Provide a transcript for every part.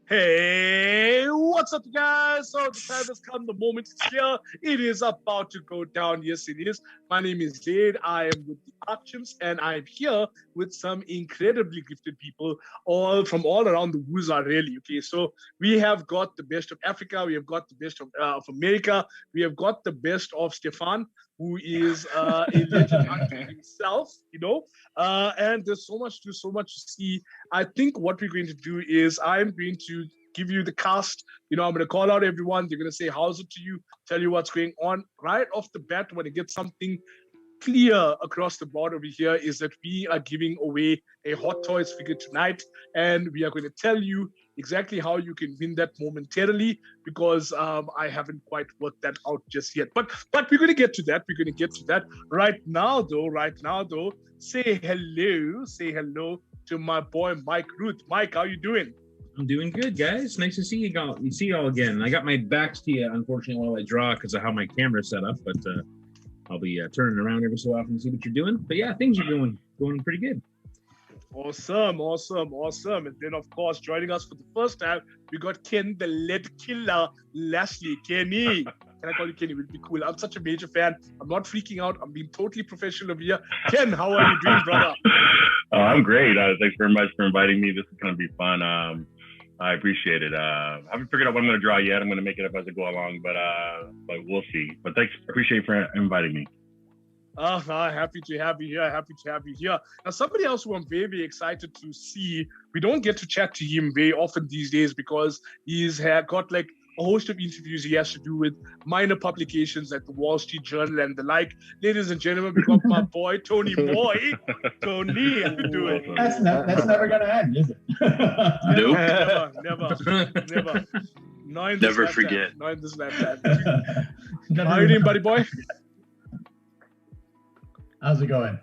Hey, what's up, guys? So the time has come, the moment is here. It is about to go down. Yes, it is. My name is Jade. I am with the Artchimps, and I'm here with some incredibly gifted people, all from all around the Wuza, really. Okay, so we have got the best of Africa, we have got the best of America, we have got the best of Stefan, who is a legend unto himself, and there's so much to see. I think what we're going to do is I'm going to give you the cast. I'm going to call out everyone. They're going to say, how's it to you? Tell you what's going on. Right off the bat, when it gets something clear across the board over here is that we are giving away a Hot Toys figure tonight, and we are going to tell you exactly how you can win that momentarily, because I haven't quite worked that out just yet. But we're going to get to that. We're going to get to that. Right now, though, say hello to my boy Mike Rooth. Mike, how you doing? I'm doing good, guys. Nice to see you all again. I got my back to you, unfortunately, while I draw because of how my camera's set up, but I'll be turning around every so often to see what you're doing. But yeah, things are going pretty good. Awesome. And then, of course, joining us for the first time, we got Ken, the lead killer, Lashley. Kenny. Can I call you Kenny? It would be cool. I'm such a major fan. I'm not freaking out. I'm being totally professional over here. Ken, how are you doing, brother? I'm great. Thanks very much for inviting me. This is going to be fun. I appreciate it. I haven't figured out what I'm going to draw yet. I'm going to make it up as I go along, but we'll see. But thanks. Appreciate you for inviting me. Happy to have you here. Now, somebody else who I'm very, very excited to see, we don't get to chat to him very often these days because he's got like a host of interviews he has to do with minor publications like the Wall Street Journal and the like. Ladies and gentlemen, we got my boy, Tony Boy. Tony, how you doing? That's never going to end, is it? Never. Never forget. Not in this lifetime. How are you doing, buddy boy? How's it going?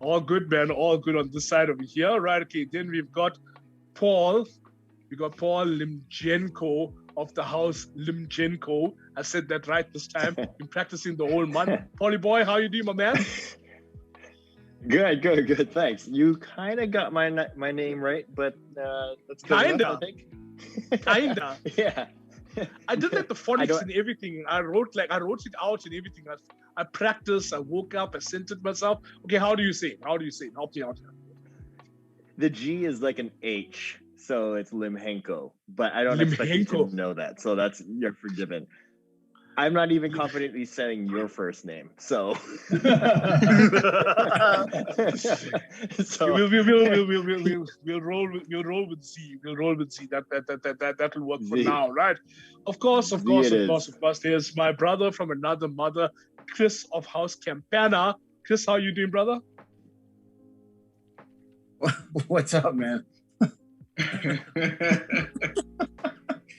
All good, man. All good on this side over here. Right, okay. Then we've got Paul. We got Paul Limgenco of the house Limgenco. I said that right this time. Been practicing the whole month. Paulie boy, how you doing, my man? Good. Thanks. You kind of got my name right, but that's good enough, I think. Kinda. Yeah. I did like the phonics and everything. I wrote it out and everything. I practiced. I woke up. I centered myself. Okay, how do you say it? Help me out here. The G is like an H, so it's Limgenco. But I don't expect you to know that, so you're forgiven. I'm not even confidently saying your first name, so. We'll roll with Z. That will work for now, right? Of course. There's my brother from another mother, Chris of House Campana. Chris, how you doing, brother? What's up, man?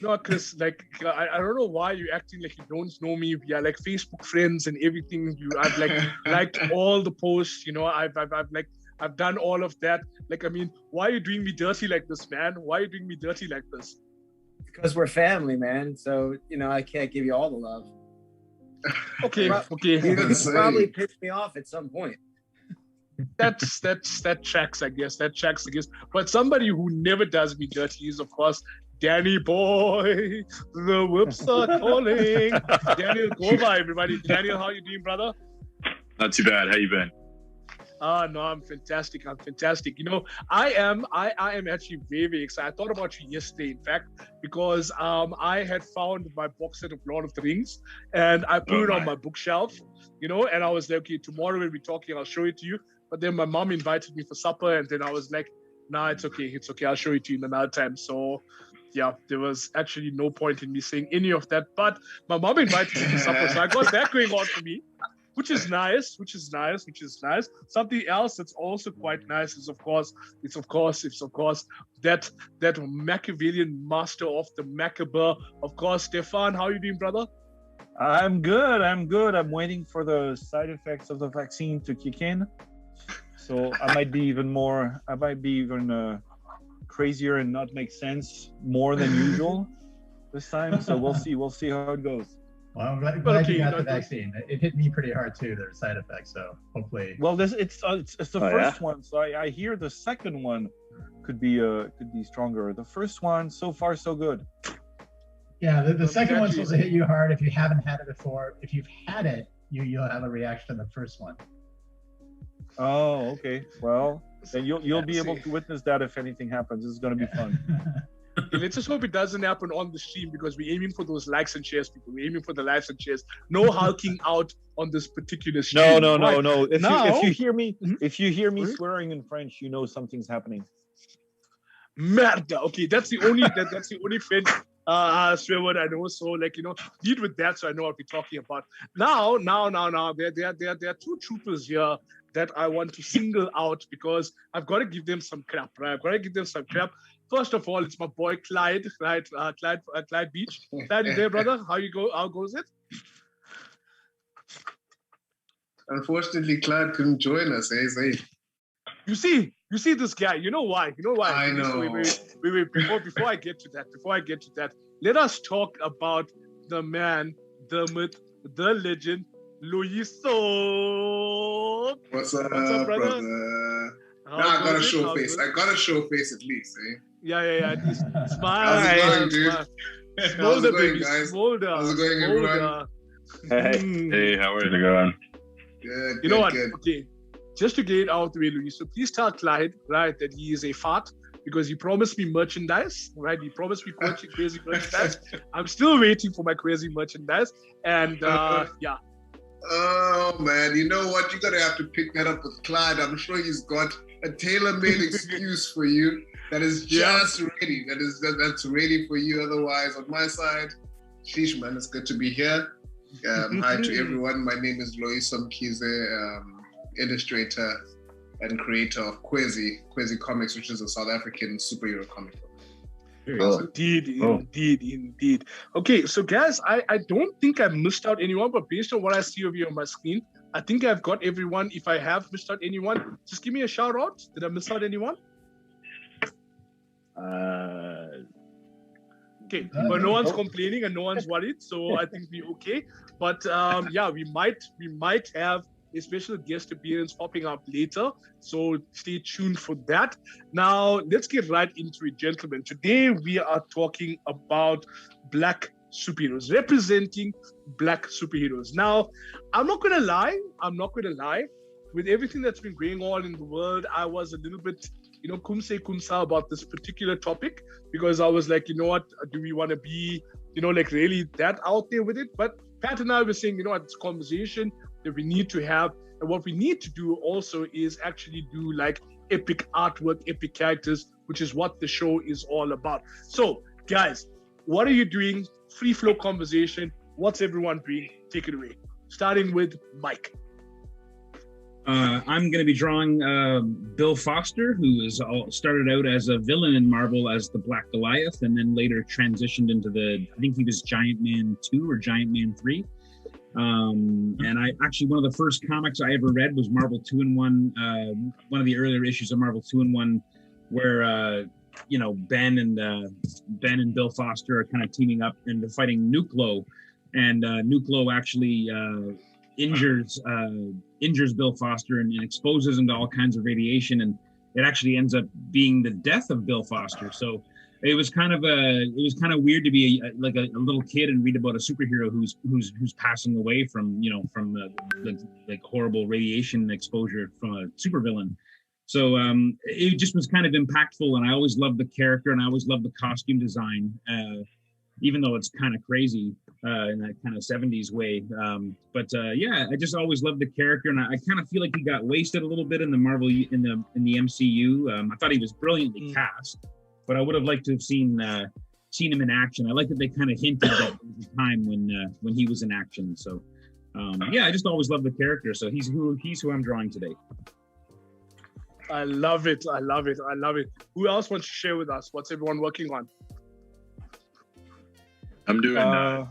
No, Chris, like I don't know why you're acting like you don't know me. We are like Facebook friends and everything. I've like liked all the posts, I've done all of that. Like, I mean, why are you doing me dirty like this, man? Why are you doing me dirty like this? Because we're family, man. So, I can't give you all the love. Okay. You probably pissed me off at some point. That tracks, I guess. But somebody who never does me dirty is, of course, Danny boy. The whips are calling. Daniel Govar, everybody. Daniel, how you doing, brother? Not too bad. How you been? No, I'm fantastic. I am actually very, very excited. I thought about you yesterday, in fact, because I had found my box set of Lord of the Rings and I put it on my bookshelf, and I was like, okay, tomorrow when we're talking, I'll show it to you. But then my mom invited me for supper, and then I was like, nah, it's okay. I'll show it to you in another time. So yeah, there was actually no point in me saying any of that. But my mom invited me to supper, so I got that going on for me. Which is nice. Something else that's also quite nice is, of course, that Machiavellian master of the macabre, of course, Stefan. How are you doing, brother? I'm good. I'm waiting for the side effects of the vaccine to kick in. So I might be even crazier and not make sense more than usual this time. So we'll see how it goes. Well, I'm glad okay, you got no, the vaccine. It hit me pretty hard too. There are side effects, so hopefully. Well, it's the Oh, first yeah? one, so I hear the second one could be stronger. The first one, so far so good. Yeah, the second one's Actually- supposed to hit you hard if you haven't had it before. If you've had it, you'll have a reaction to the first one. Oh, okay. Well, then you'll be Yeah, able see. to witness that if anything happens. It's gonna be fun. Okay, let's just hope it doesn't happen on the stream because we're aiming for those likes and shares, people. We're aiming for the likes and shares. No hulking out on this particular stream. No. Right. If Now- you hear me, Mhm. if you hear me Mhm. swearing in French, you know something's happening. Merda. Okay, that's the only French swear word I know. So deal with that so I know what we're talking about. Now. There are two troopers here that I want to single out because I've got to give them some crap, right? I've got to give them some crap. First of all, it's my boy Clyde, right? Clyde Beech. Clyde, you there, brother? How goes it? Unfortunately, Clyde couldn't join us. You see this guy. You know why? I know. Wait. Before I get to that, let us talk about the man, the myth, the legend, Loyiso. What's up, brother? brother? Now I gotta show face. I gotta show face at least, eh? Yeah. At least smile. How's it going, dude? Smolder, How's it going, baby. guys? Smolder. How's it going, everyone? Hey, how are you going? Good. You know what? Good. Okay. Just to get it out of the way, Louis. So please tell Clyde, right, that he is a fart because he promised me merchandise, right? He promised me crazy merchandise. I'm still waiting for my crazy merchandise. And yeah. Oh man, you know what? You're gonna have to pick that up with Clyde. I'm sure he's got a tailor-made excuse for you that is just ready. That's ready for you. Otherwise, on my side, sheesh, man, it's good to be here. Hi to everyone. My name is Loyiso Mkize, illustrator and creator of Quasi Comics, which is a South African superhero comic book. Indeed. Okay, so guys, I don't think I missed out anyone, but based on what I see over here on my screen, I think I've got everyone. If I have missed out anyone, just give me a shout out. Did I miss out anyone? Okay, but no one's complaining and no one's worried, so I think we're okay. But yeah, we might have a special guest appearance popping up later, so stay tuned for that. Now, let's get right into it, gentlemen. Today, we are talking about Black superheroes, representing Black superheroes. Now, I'm not gonna lie. With everything that's been going on in the world, I was a little bit, kumsa about this particular topic because I was like, you know what, do we want to be, really that out there with it? But Pat and I were saying, it's a conversation that we need to have. And what we need to do also is actually do like epic artwork, epic characters, which is what the show is all about. So, guys, what are you doing? Free flow conversation. What's everyone doing? Take it away. Starting with Mike. I'm going to be drawing Bill Foster, who started out as a villain in Marvel as the Black Goliath, and then later transitioned into I think he was Giant Man 2 or Giant Man 3. And one of the first comics I ever read was Marvel 2-in-1, one of the earlier issues of Marvel 2-in-1, where Ben and Bill Foster are kind of teaming up and they're fighting Nuclo, and Nuclo actually injures Bill Foster and exposes him to all kinds of radiation, and it actually ends up being the death of Bill Foster. So it was kind of weird to be a little kid and read about a superhero who's passing away from the horrible radiation exposure from a supervillain. So it just was kind of impactful, and I always loved the character, and I always loved the costume design, even though it's kind of crazy in that kind of 70s way. Yeah, I just always loved the character, and I kind of feel like he got wasted a little bit in the Marvel in the MCU. I thought he was brilliantly cast, but I would have liked to have seen him in action. I like that they kind of hinted at the time when he was in action. So yeah, I just always loved the character. So he's who I'm drawing today. I love it. Who else wants to share with us? What's everyone working on? I'm doing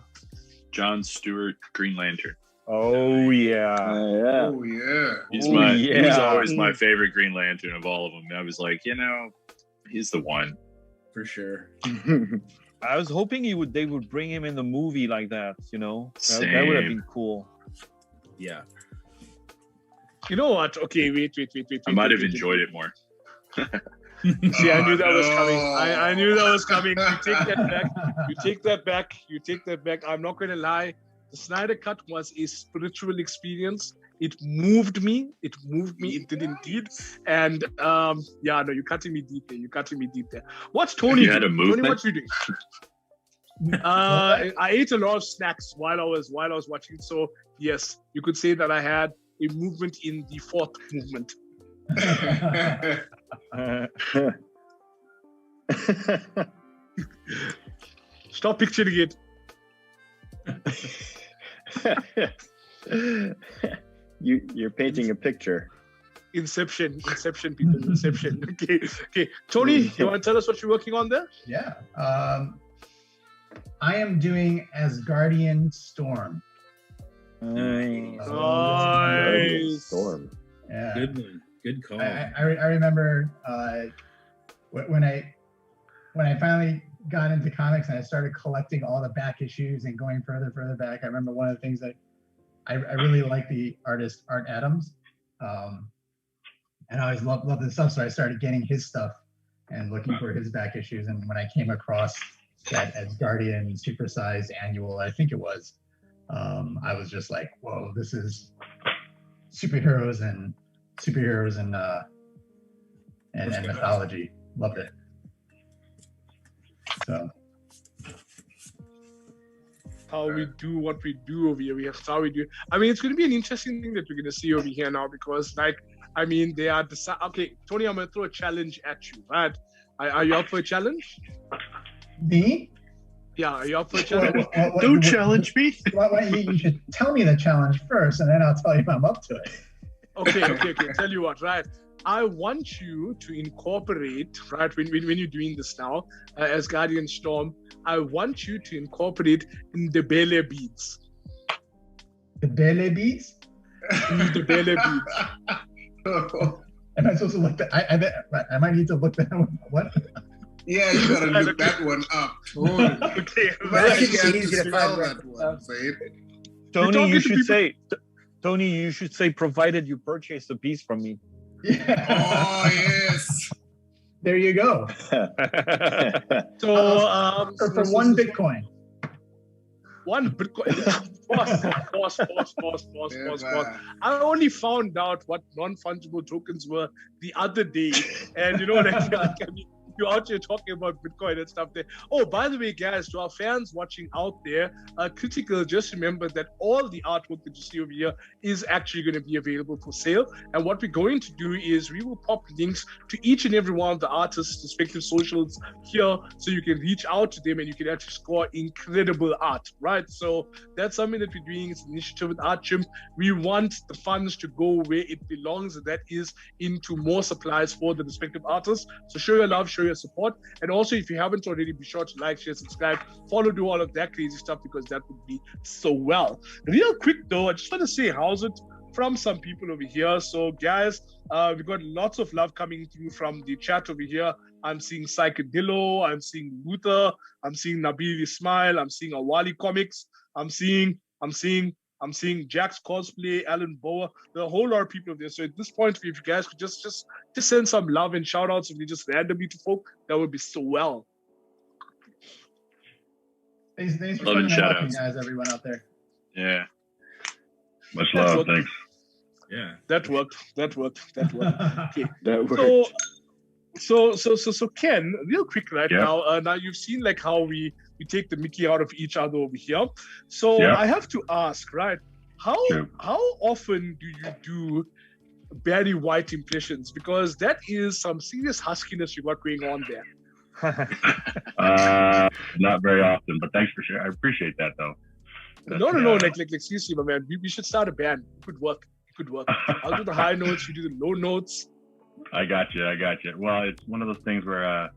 John Stewart, Green Lantern. Oh yeah. Oh yeah. He was always my favorite Green Lantern of all of them. I was like, he's the one. For sure. I was hoping they would bring him in the movie like that. You know, that would have been cool. Yeah. You know what? Okay, wait. I might have enjoyed it more. See, I knew that was coming. I knew that was coming. You take that back. You take that back. You take that back. I'm not going to lie. The Snyder Cut was a spiritual experience. It moved me. It did indeed. And yeah, no, you're cutting me deep there. What's Tony? You had a movement? Tony, what you doing? I ate a lot of snacks while I was watching. So yes, you could say that I had a movement in the fourth movement. Stop picturing it. You're painting a picture. Inception, people, Inception. Okay. Tony, you want to tell us what you're working on there? Yeah. I am doing Asgardian Storm. Nice. Storm. Yeah. Good one. Good call. I remember when I finally got into comics and I started collecting all the back issues and going further back. I remember one of the things that I really like the artist Art Adams, and I always loved his stuff. So I started getting his stuff and looking for his back issues. And when I came across that Asgardian supersized annual, I think it was, I was just like, whoa, this is superheroes and mythology. Loved it. So how we do what we do over here. I mean, it's going to be an interesting thing that we're going to see over here now because, like, I mean, they are okay, Tony, I'm going to throw a challenge at you, right? Are you up for a challenge? Me? Yeah, are you up for a challenge? Don't challenge me. You should tell me the challenge first, and then I'll tell you if I'm up to it. Okay. Tell you what, right? I want you to incorporate, right, when you're doing this now, as Guardian Storm, I want you to incorporate in the Bele beads. The Bele beads? The Bele beads. Am I supposed to look that? I might need to look that one. What? Yeah, you gotta look that one up. Okay. That's easy to find that one, Tony, you should say, provided you purchase a piece from me. Yeah. Oh yes. There you go. So for one Bitcoin. One Bitcoin. Pause. I only found out what non-fungible tokens were the other day, and you know, like, I mean, you're out here talking about Bitcoin and stuff there. Oh, by the way, guys, to our fans watching out there, critical, just remember that all the artwork that you see over here is actually going to be available for sale. And what we're going to do is we will pop links to each and every one of the artists' respective socials here, so you can reach out to them and you can actually score incredible art, right? So that's something that we're doing. It's an initiative with Artchimp. We want the funds to go where it belongs, and that is into more supplies for the respective artists. So show your love, show your support, and also if you haven't already, be sure to like, share, subscribe, follow, do all of that crazy stuff, because that would be so well. Real quick though, I just want to say how's it from some people over here. So guys, we got lots of love coming through from the chat over here. I'm seeing Psychedillo, I'm seeing Rooth, I'm seeing Nabil Ismail, I'm seeing Awali Comics, I'm seeing Jack's Cosplay, Alan Boa, there are a whole lot of people there. So at this point, if you guys could just send some love and shout outs, if you just randomly to folk, that would be so well. Thanks for Love and shout helping, outs, guys, everyone out there. Yeah. Much love. Thanks. Yeah. That worked. Okay. That worked. So Ken, real quick right Yeah. now. Now you've seen like how we take the Mickey out of each other over here. So Yeah. I have to ask, right? How often do you do Barry White impressions? Because that is some serious huskiness you got going on there. Not very often, but thanks for sharing. I appreciate that though. No. Like seriously, my man. We should start a band. It could work. I'll do the high notes. You do the low notes. I got you. Well, it's one of those things where I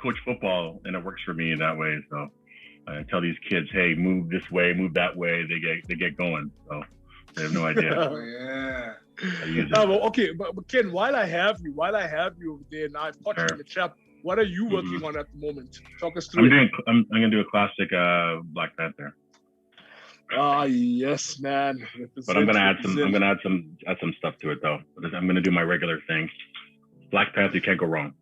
coach football and it works for me in that way. So I tell these kids, hey, move this way, move that way. They get going. So they have no idea. Oh yeah. I use it. Well, okay, but Ken, while I have you over there, and I've caught you in the trap. What are you working on at the moment? Talk us through it. I'm gonna do a classic Black Panther. Ah, yes, man. But I'm gonna add some stuff to it though. I'm gonna do my regular thing. Black Panther, you can't go wrong.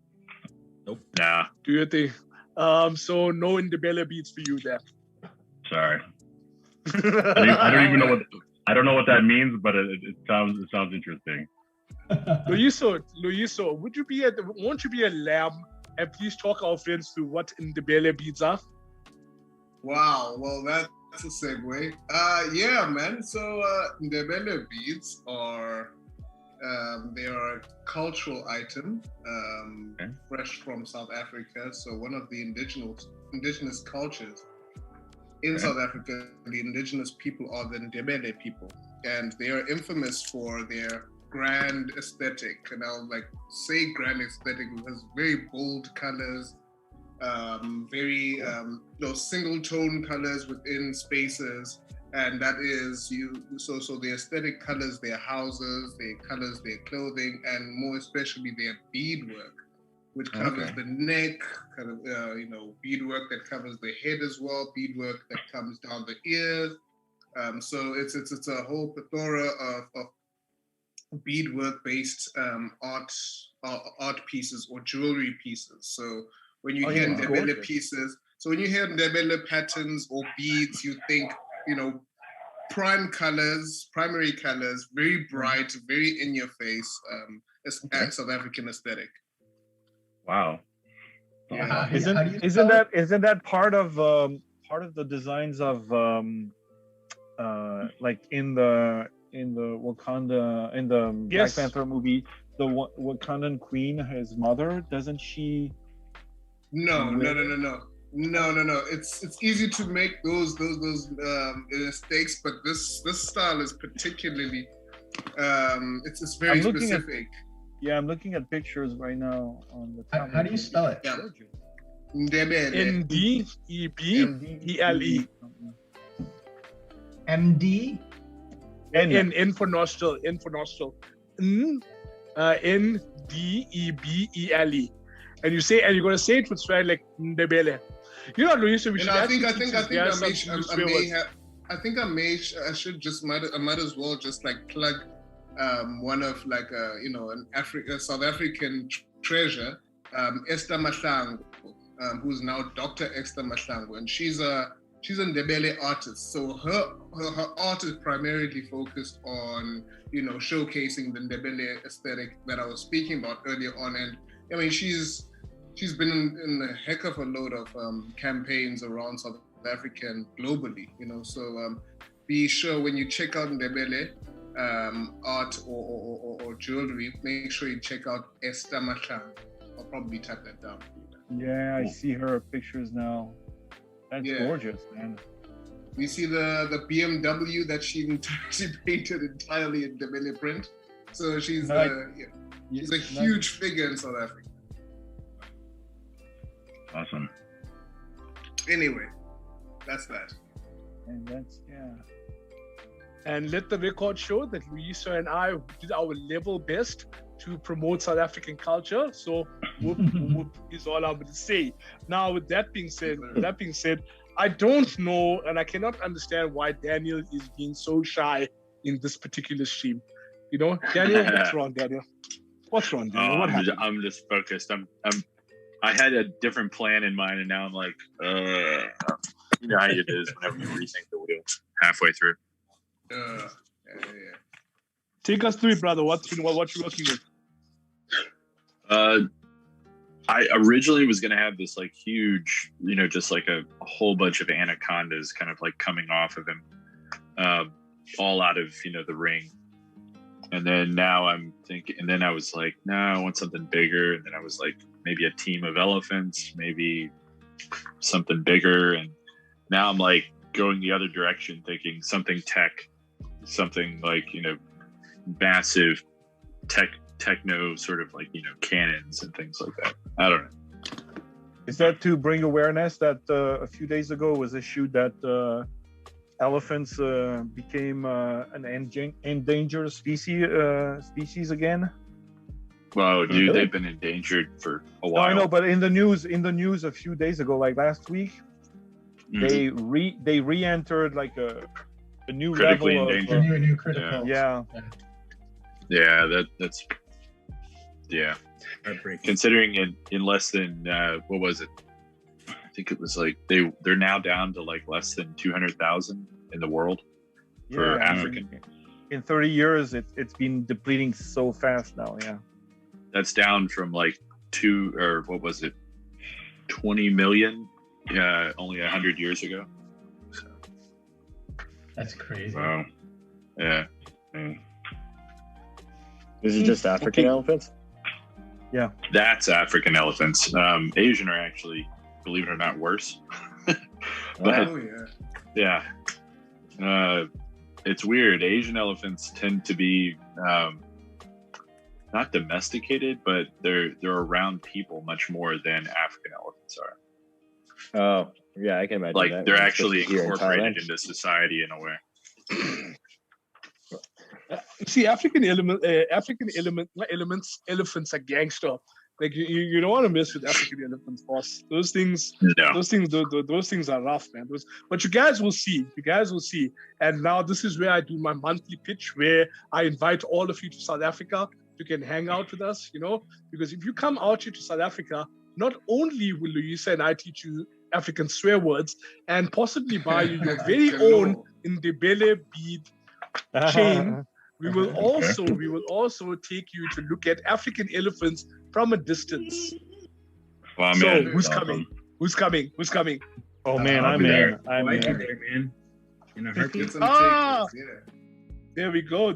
Nope. Nah. Do your thing. So no Ndebele beats for you there. Sorry. I don't know what that means, but it sounds interesting. Loyiso, won't you be a lamb and please talk our friends through what Ndebele beads are? Wow, well that's a segue. Yeah, man. So Ndebele beads are they are a cultural item, fresh from South Africa. So one of the indigenous cultures in South Africa, the indigenous people are the Ndebele people, and they are infamous for their grand aesthetic. And I'll say grand aesthetic because very bold colors, very single tone colors within spaces, and that is so the aesthetic colors their houses, their colors their clothing, and more especially their beadwork, which covers the neck, beadwork that covers the head as well, beadwork that comes down the ears. So it's a whole plethora of beadwork based art pieces or jewelry pieces. So when you hear Ndebele pieces, so when you hear Ndebele patterns or beads, you think, primary colors, very bright, very in your face, South African aesthetic. Wow. Yeah. Isn't that part of the designs of in the Wakanda, in the Black Panther movie, the Wakandan queen, his mother, doesn't she? No. It's easy to make those mistakes, but this style is particularly it's very specific. I'm looking at pictures right now on the. How do you spell it? Yeah. Ndebele. MD. N for nostril. Ndebele. And you're gonna say it with stride like Ndebele. Loyiso, we should. I might as well just plug one of an South African treasure, Esther Mahlangu, who's now Dr. Esther Mahlangu, and she's a Ndebele artist. So her art is primarily focused on showcasing the Ndebele aesthetic that I was speaking about earlier on, and I mean she's been in a heck of a load of campaigns around South Africa and globally, so be sure when you check out Ndebele art or jewelry, make sure you check out Esther Mahlangu. I'll probably type that down. Yeah, I see her pictures now. That's gorgeous, man. You see the BMW that she painted entirely in Ndebele print. So she's a huge figure in South Africa. Awesome. Anyway, that's that. And that's And let the record show that Loyiso and I did our level best to promote South African culture. So whoop is all I'm going to say. Now, with that being said, I don't know, and I cannot understand why Daniel is being so shy in this particular stream. Daniel, what's wrong, Daniel? What happened? I'm just focused. I had a different plan in mind, and now I'm like, you know how it is whenever you rethink the wheel halfway through. Take us through it, brother. What you working with? I originally was gonna have this huge, just a whole bunch of anacondas kind of coming off of him, all out of the ring. And then now I'm thinking, and then I was like, no, I want something bigger. And then I was like, maybe a team of elephants, maybe something bigger. And now I'm going the other direction, thinking something tech, something massive techno sort of cannons and things like that. I don't know. Is that to bring awareness that a few days ago was issued that elephants became an endangered species again? Wow, dude, they've been endangered for a No, while. I know, but in the news a few days ago, like last week, they re-entered like a new Critically level endangered. of A new critical. yeah. That's Heartbreaking. considering in less than what was it? I think it was like they're now down to like less than 200,000 in the world for Yeah. African. In 30 years, it's been depleting so fast now. Yeah. That's down from like 20 million only 100 years ago. So, That's crazy. Wow. yeah. This is just African elephants? That's African elephants. Asian are actually, believe it or not, worse. But Oh yeah. yeah, it's weird. Asian elephants tend to be not domesticated, but they're around people much more than African elephants are. Oh, yeah, I can imagine Like that. they're Especially actually here in incorporated Thailand. into society in a way. See, elephants are gangster. Like you don't want to mess with African elephants, boss. Those things are rough, man. But you guys will see. And now this is where I do my monthly pitch, where I invite all of you to South Africa. You can hang out with us, because if you come out here to South Africa, not only will Loyiso and I teach you African swear words and possibly buy you your very own Ndebele bead chain. We will also take you to look at African elephants from a distance. Well, So man, who's awesome. coming? Oh man, I'll I'm be there. in. I'm Right in. there, man. In a heartbeat. Get some Ah! tickets, yeah. There we go.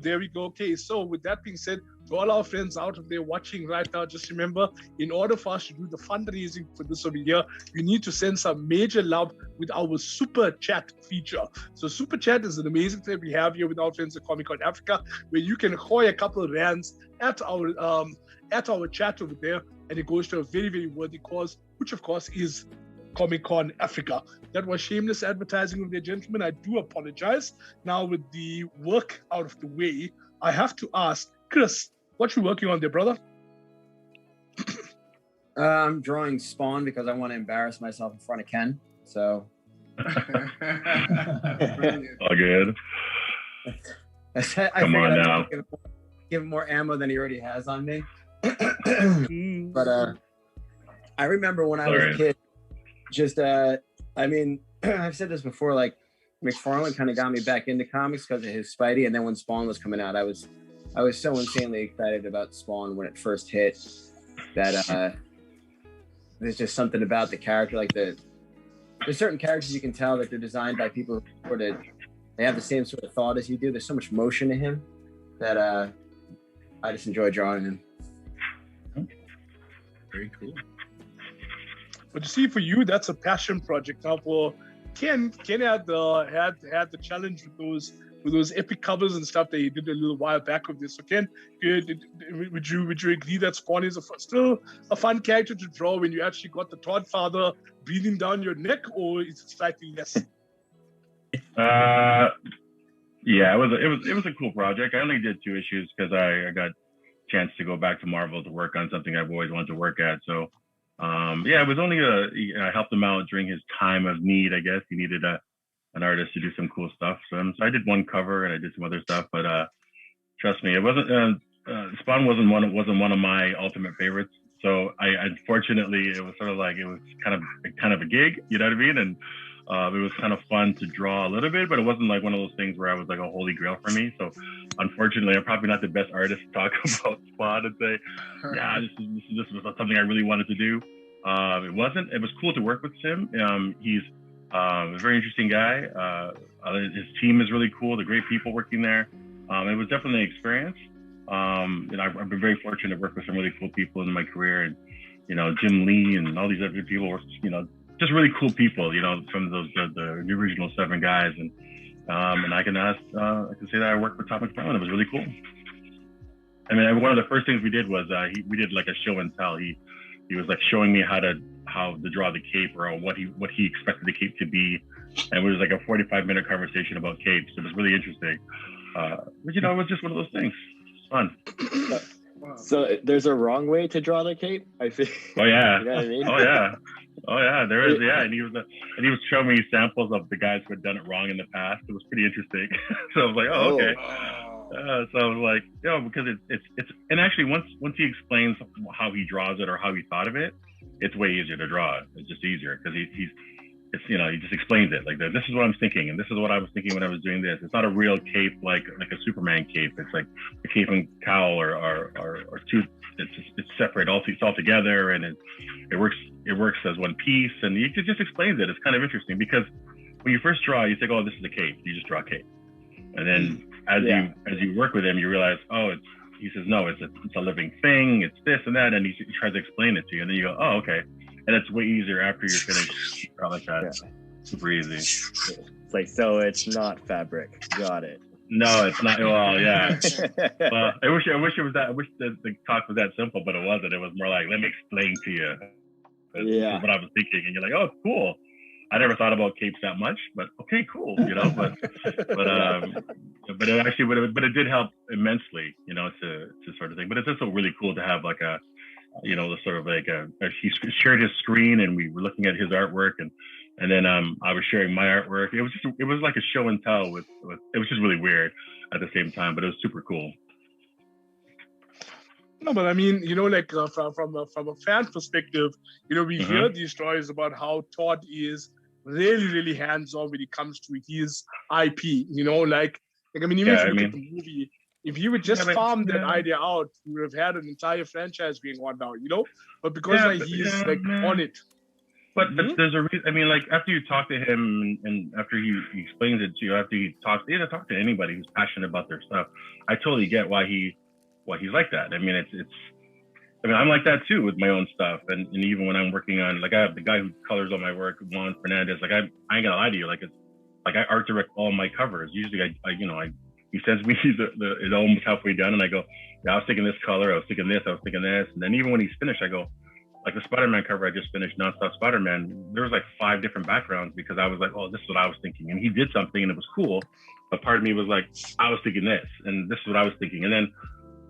Okay, so with that being said, to all our friends out there watching right now, just remember, in order for us to do the fundraising for this over here, you need to send some major love with our super chat feature. So super chat is an amazing thing we have here with our friends at Comic Con Africa, where you can hoy a couple of rands at our chat over there, and it goes to a very, very worthy cause, which of course is Comic Con Africa. That was shameless advertising of the gentlemen. I do apologize. Now, with the work out of the way, I have to ask, Chris, what you working on there, brother? I'm drawing Spawn because I want to embarrass myself in front of Ken. So Brilliant. All good. I Come figured on I'd now. give him more ammo than he already has on me. Mm. But I remember when I was a kid, I've said this before, like McFarlane kind of got me back into comics because of his Spidey, and then when Spawn was coming out, I was so insanely excited about Spawn when it first hit that there's just something about the character, like there's certain characters you can tell that they're designed by people who they have the same sort of thought as you do. There's so much motion to him that I just enjoy drawing him. Very cool. But you see, for you, that's a passion project. Now, for Ken had the challenge with those epic covers and stuff that he did a little while back of this. So Ken, would you agree that Spawn is still a fun character to draw when you actually got the Todd father breathing down your neck, or is it slightly less? Yeah, it was a cool project. I only did 2 issues because I got a chance to go back to Marvel to work on something I've always wanted to work at. So it was only I helped him out during his time of need. I guess he needed an artist to do some cool stuff. So I did 1 cover and I did some other stuff. But trust me, it wasn't Spawn wasn't one of my ultimate favorites. So I unfortunately it was sort of like it was kind of a gig, you know what I mean? And it was kind of fun to draw a little bit, but it wasn't like one of those things where I was like a holy grail for me. So unfortunately, I'm probably not the best artist to talk about Spawn and say, yeah, this was something I really wanted to do. It wasn't. It was cool to work with him. He's a very interesting guy. His team is really cool. The great people working there. It was definitely an experience. I've been very fortunate to work with some really cool people in my career, and Jim Lee and all these other people were just really cool people, from the original 7 guys, and I can say that I worked with Tom McFarlane. It was really cool. I mean, one of the first things we did was we did like a show and tell. He was like showing me how to draw the cape, or what he expected the cape to be, and it was like a 45-minute conversation about capes. It was really interesting, but it was just one of those things. It's fun. So there's a wrong way to draw the cape. I feel. Oh yeah. You know what I mean? Oh yeah. There is. Yeah, and he was showing me samples of the guys who had done it wrong in the past. It was pretty interesting. So I was like, oh okay. So I was like, because it's and actually once he explains how he draws it or how he thought of it, it's way easier to draw. It's just easier because he just explains it like this is what I'm thinking and this is what I was thinking when I was doing this. It's not a real cape like a Superman cape. It's like a cape and cowl or two. It's separate. It's all together and it works as one piece. And he just explains it. It's kind of interesting because when you first draw, you think, oh, this is a cape. You just draw a cape, and then as you work with him, you realize, he says, no, it's a living thing. It's this and that, and he tries to explain it to you, and then you go, oh, okay. And it's way easier after you're finished. Like that. Yeah. Super easy. It's like, so it's not fabric. Got it. No, it's not. Well, yeah. Well, I wish it was that. I wish the talk was that simple, but it wasn't. It was more like, let me explain to you. That's what I was thinking, and you're like, oh, cool. I never thought about capes that much, but okay, cool. But it actually, but it did help immensely, to sort of thing. But it's also really cool to have like he shared his screen and we were looking at his artwork and then I was sharing my artwork. It was like a show and tell with it was just really weird at the same time, but it was super cool. No, but I mean, from a fan perspective, we hear these stories about how Todd is really, really hands-on when it comes to his IP. Even if you look at the movie, if he would just farm that idea out, we would have had an entire franchise going on now, But because he's on it. But there's a reason. I mean, like after you talk to him and after he explains it to you, after you talk to anybody who's passionate about their stuff, I totally get why he's like that. I mean, I'm like that too with my own stuff, and even when I'm working on, like I have the guy who colors all my work, Juan Fernandez. Like I ain't gonna lie to you, like it's like I art direct all my covers. Usually, he sends me it's almost halfway done, and I go, I was thinking this color, I was thinking this, and then even when he's finished, I go, like the Spider-Man cover I just finished, Nonstop Spider-Man. There was like 5 different backgrounds because I was like, oh, this is what I was thinking, and he did something, and it was cool, but part of me was like, I was thinking this, and this is what I was thinking, and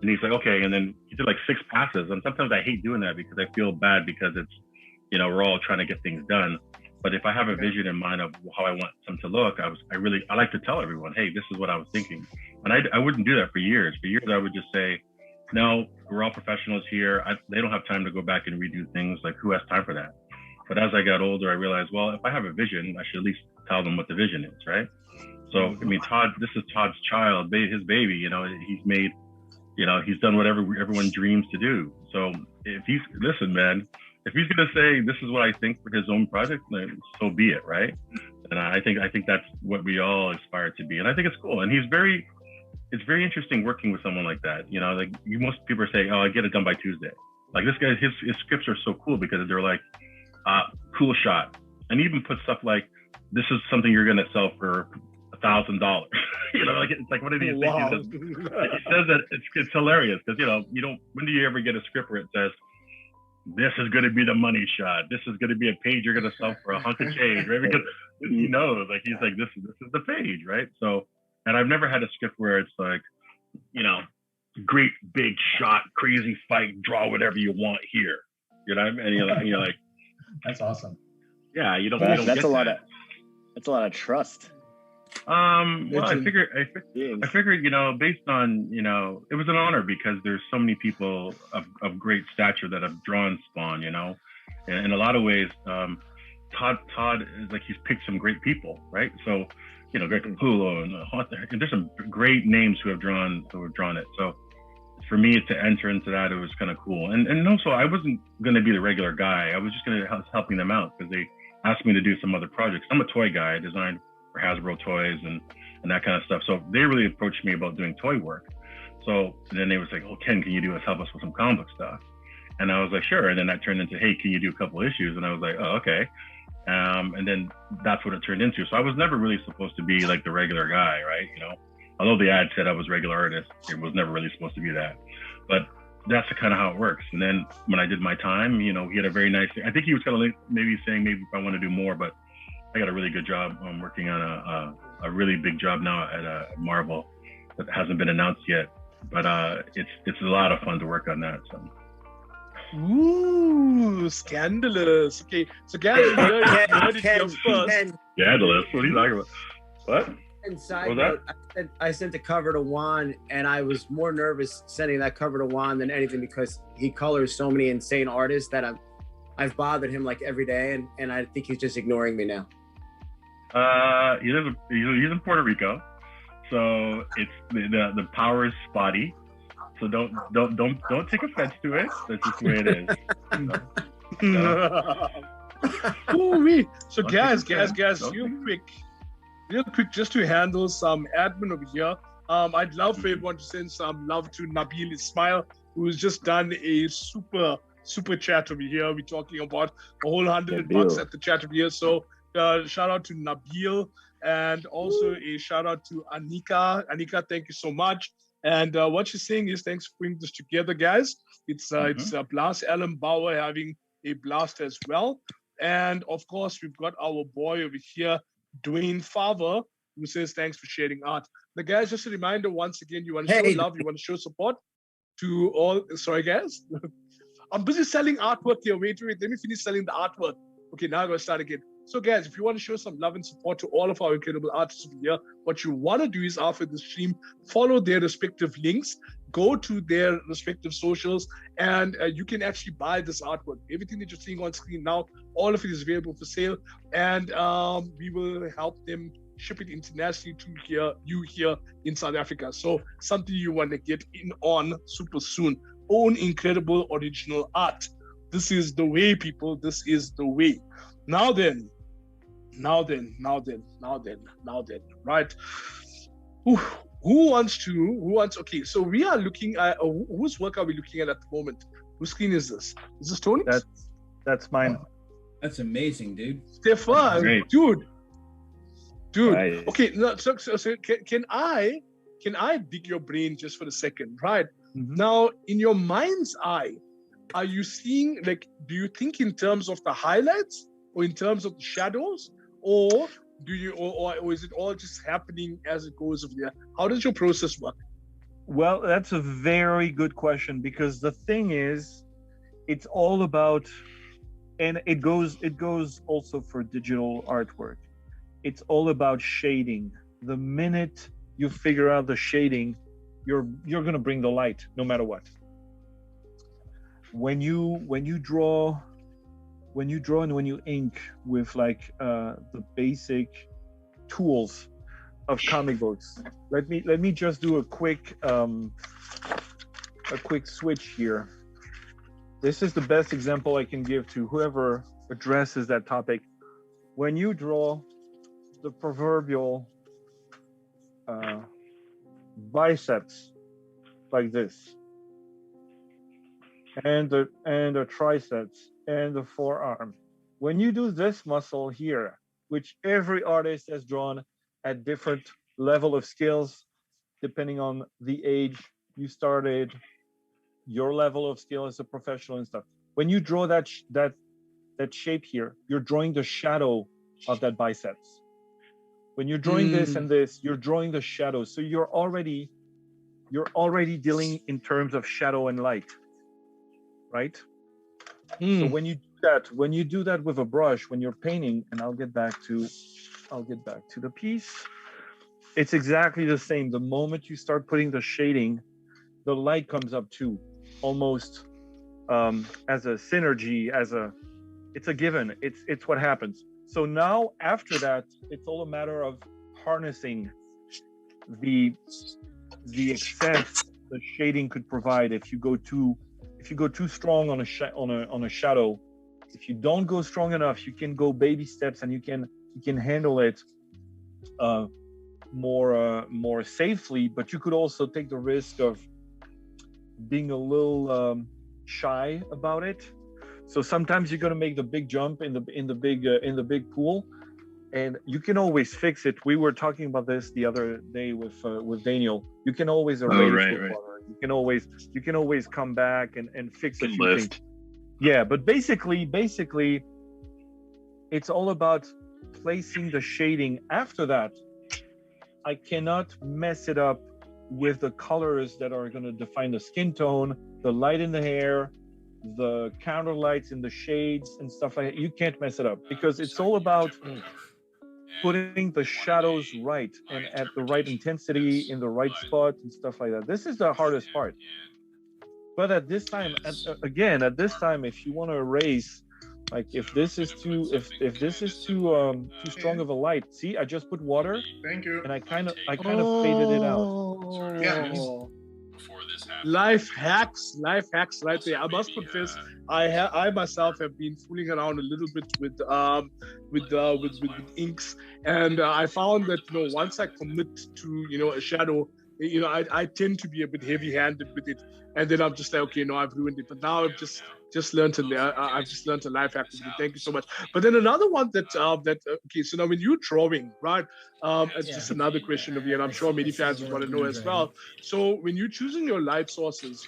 he's like, okay, and then he did like 6 passes, and sometimes I hate doing that because I feel bad because it's, we're all trying to get things done. But if I have a vision in mind of how I want them to look, I like to tell everyone, hey, this is what I was thinking. And I wouldn't do that for years. For years, I would just say, no, we're all professionals here. They don't have time to go back and redo things. Like, who has time for that? But as I got older, I realized, well, if I have a vision, I should at least tell them what the vision is, right? So, I mean, this is Todd's child, his baby, he's made, he's done whatever everyone dreams to do. So if he's going to say, this is what I think for his own project, then so be it, right? And I think that's what we all aspire to be. And I think it's cool. And it's very interesting working with someone like that. Like most people are saying, oh, I get it done by Tuesday. Like this guy, his scripts are so cool because they're like, cool shot. And he even put stuff like, this is something you're going to sell for $1,000. Like it's like one of these things. He says that it's hilarious because when do you ever get a script where it says, this is going to be the money shot. This is going to be a page you're going to sell for a hunk of change, right? Because he knows, like he's like, this is the page, right? So, and I've never had a script where it's like, great big shot, crazy fight, draw whatever you want here. And you're like, that's awesome. Yeah, that's a lot of trust. Well, I figured, based on, it was an honor because there's so many people of great stature that have drawn Spawn, and in a lot of ways, Todd is like, he's picked some great people, right? So, Greg Capullo and there's some great names who have drawn it. So for me to enter into that, it was kind of cool. And also I wasn't going to be the regular guy. I was just going to helping them out because they asked me to do some other projects. I'm a toy guy. I designed for Hasbro toys and that kind of stuff. So they really approached me about doing toy work. So then they was like, oh, Ken, can you help us with some comic book stuff? And I was like, sure. And then that turned into, hey, can you do a couple issues? And I was like, oh, okay. And then that's what it turned into. So I was never really supposed to be like the regular guy, right? Although the ad said I was regular artist, it was never really supposed to be that. But that's kind of how it works. And then when I did my time, he had a very nice, I think he was kind of like maybe saying maybe if I want to do more, but I got a really good job. I'm working on a really big job now at Marvel that hasn't been announced yet. but it's a lot of fun to work on that. So. Ooh, scandalous. Okay, so guys, you heard it here first. Scandalous? What are you talking about? What? And side note, I sent the cover to Juan, and I was more nervous sending that cover to Juan than anything because he colors so many insane artists that I've bothered him like every day, and I think he's just ignoring me now. He's in Puerto Rico, so it's the power is spotty. So don't take offense to it. That's just the way it is. Ooh-wee. So guys, real quick, just to handle some admin over here. I'd love for everyone to send some love to Nabil Ismail, who's just done a super chat over here. We're talking about a whole $100 at the chat over here. So shout out to Nabil, and also a shout out to Anika. Anika, thank you so much. And what she's saying is, thanks for putting this together, guys. It's a blast. Alan Bauer having a blast as well. And of course, we've got our boy over here, Dwayne Favre, who says thanks for sharing art. The guys, just a reminder, once again, you want to show love, you want to show support to all. Sorry, guys. I'm busy selling artwork here. Wait. Let me finish selling the artwork. Okay, now I'm going to start again. So guys, if you want to show some love and support to all of our incredible artists over here, what you want to do is after the stream, follow their respective links, go to their respective socials, and you can actually buy this artwork. Everything that you're seeing on screen now, all of it is available for sale, and we will help them ship it internationally to you here in South Africa. So something you want to get in on super soon. Own incredible original art. This is the way, people. This is the way. Now then, right? Who wants? Okay, so we are looking at whose work are we looking at the moment? Whose screen is this? Is this Tony? That's mine. That's amazing, dude. Stefan, dude. Nice. Okay, no, so can I dig your brain just for a second, right? Mm-hmm. Now, in your mind's eye, are you seeing, like, do you think in terms of the highlights or in terms of the shadows, or do you, or is it all just happening as it goes over there? How does your process work? Well, that's a very good question, because the thing is, it's all about, and it goes also for digital artwork. It's all about shading. The minute you figure out the shading, you're gonna bring the light, no matter what. When you draw and when you ink with like the basic tools of comic books. Let me just do a quick switch here. This is the best example I can give to whoever addresses that topic. When you draw the proverbial biceps like this, and the triceps and the forearm, when you do this muscle here, which every artist has drawn at different level of skills, depending on the age you started, your level of skill as a professional and stuff. When you draw that shape here, you're drawing the shadow of that biceps. When you're drawing this and this, you're drawing the shadow. So you're already dealing in terms of shadow and light, right? So when you do that with a brush, when you're painting, and I'll get back to the piece, it's exactly the same. The moment you start putting the shading, the light comes up too, almost as a synergy, it's a given. It's what happens. So now after that, it's all a matter of harnessing the excess the shading could provide. If you go too strong on a shadow, if you don't go strong enough, you can go baby steps, and you can handle it more safely. But you could also take the risk of being a little shy about it. So sometimes you're gonna make the big jump in the big pool, and you can always fix it. We were talking about this the other day with Daniel. You can always erase the water. You can always come back and fix a few things. Yeah, but basically, it's all about placing the shading. After that, I cannot mess it up with the colors that are going to define the skin tone, the light in the hair, the counter lights in the shades and stuff like that. You can't mess it up because it's all about putting the shadows right and at the right intensity in the right spot and stuff like that. This is the hardest part. But at this time, if you want to erase, like if this is too strong of a light, see, I just put water. Thank you. And I kind of faded it out. Yeah. Life hacks right there. I must confess, I myself have been fooling around a little bit with inks, and I found that once I commit to a shadow, I tend to be a bit heavy-handed with it, and then I'm just like, okay, no, I've ruined it. But now I've just learned a life hack with it. Thank you so much. But then another one okay, so now when you're drawing, right? It's just another question of you, and I'm sure many fans would want to know as well. So when you're choosing your light sources,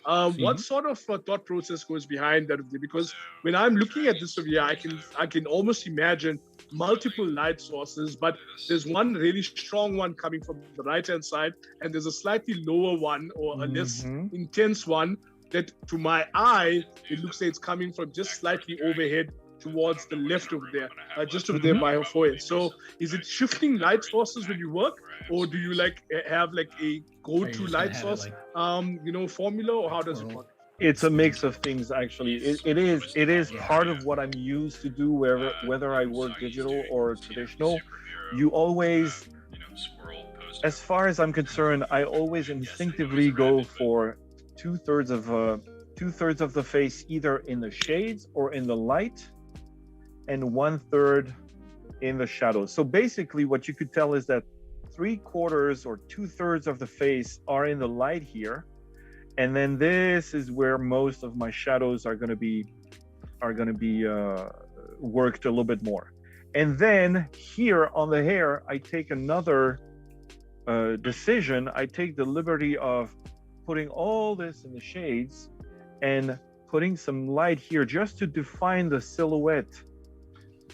what sort of thought process goes behind that? Because when I'm looking at this over here, I can almost imagine multiple light sources, but there's one really strong one coming from the right hand side, and there's a slightly lower one or a less intense one that to my eye it looks like it's coming from just slightly overhead towards the left over there, just over there by her forehead. So is it shifting light sources when you work, or do you have a go-to light source formula, or how does it work? It's a mix of things, actually. It is part of what I'm used to do, whether I work digital or traditional. You always, as far as I'm concerned, I always instinctively go for two-thirds of the face either in the shades or in the light, and 1/3 in the shadows. So basically, what you could tell is that 3/4 or 2/3 of the face are in the light here. And then this is where most of my shadows are going to be worked a little bit more. And then here on the hair, I take another decision. I take the liberty of putting all this in the shades and putting some light here just to define the silhouette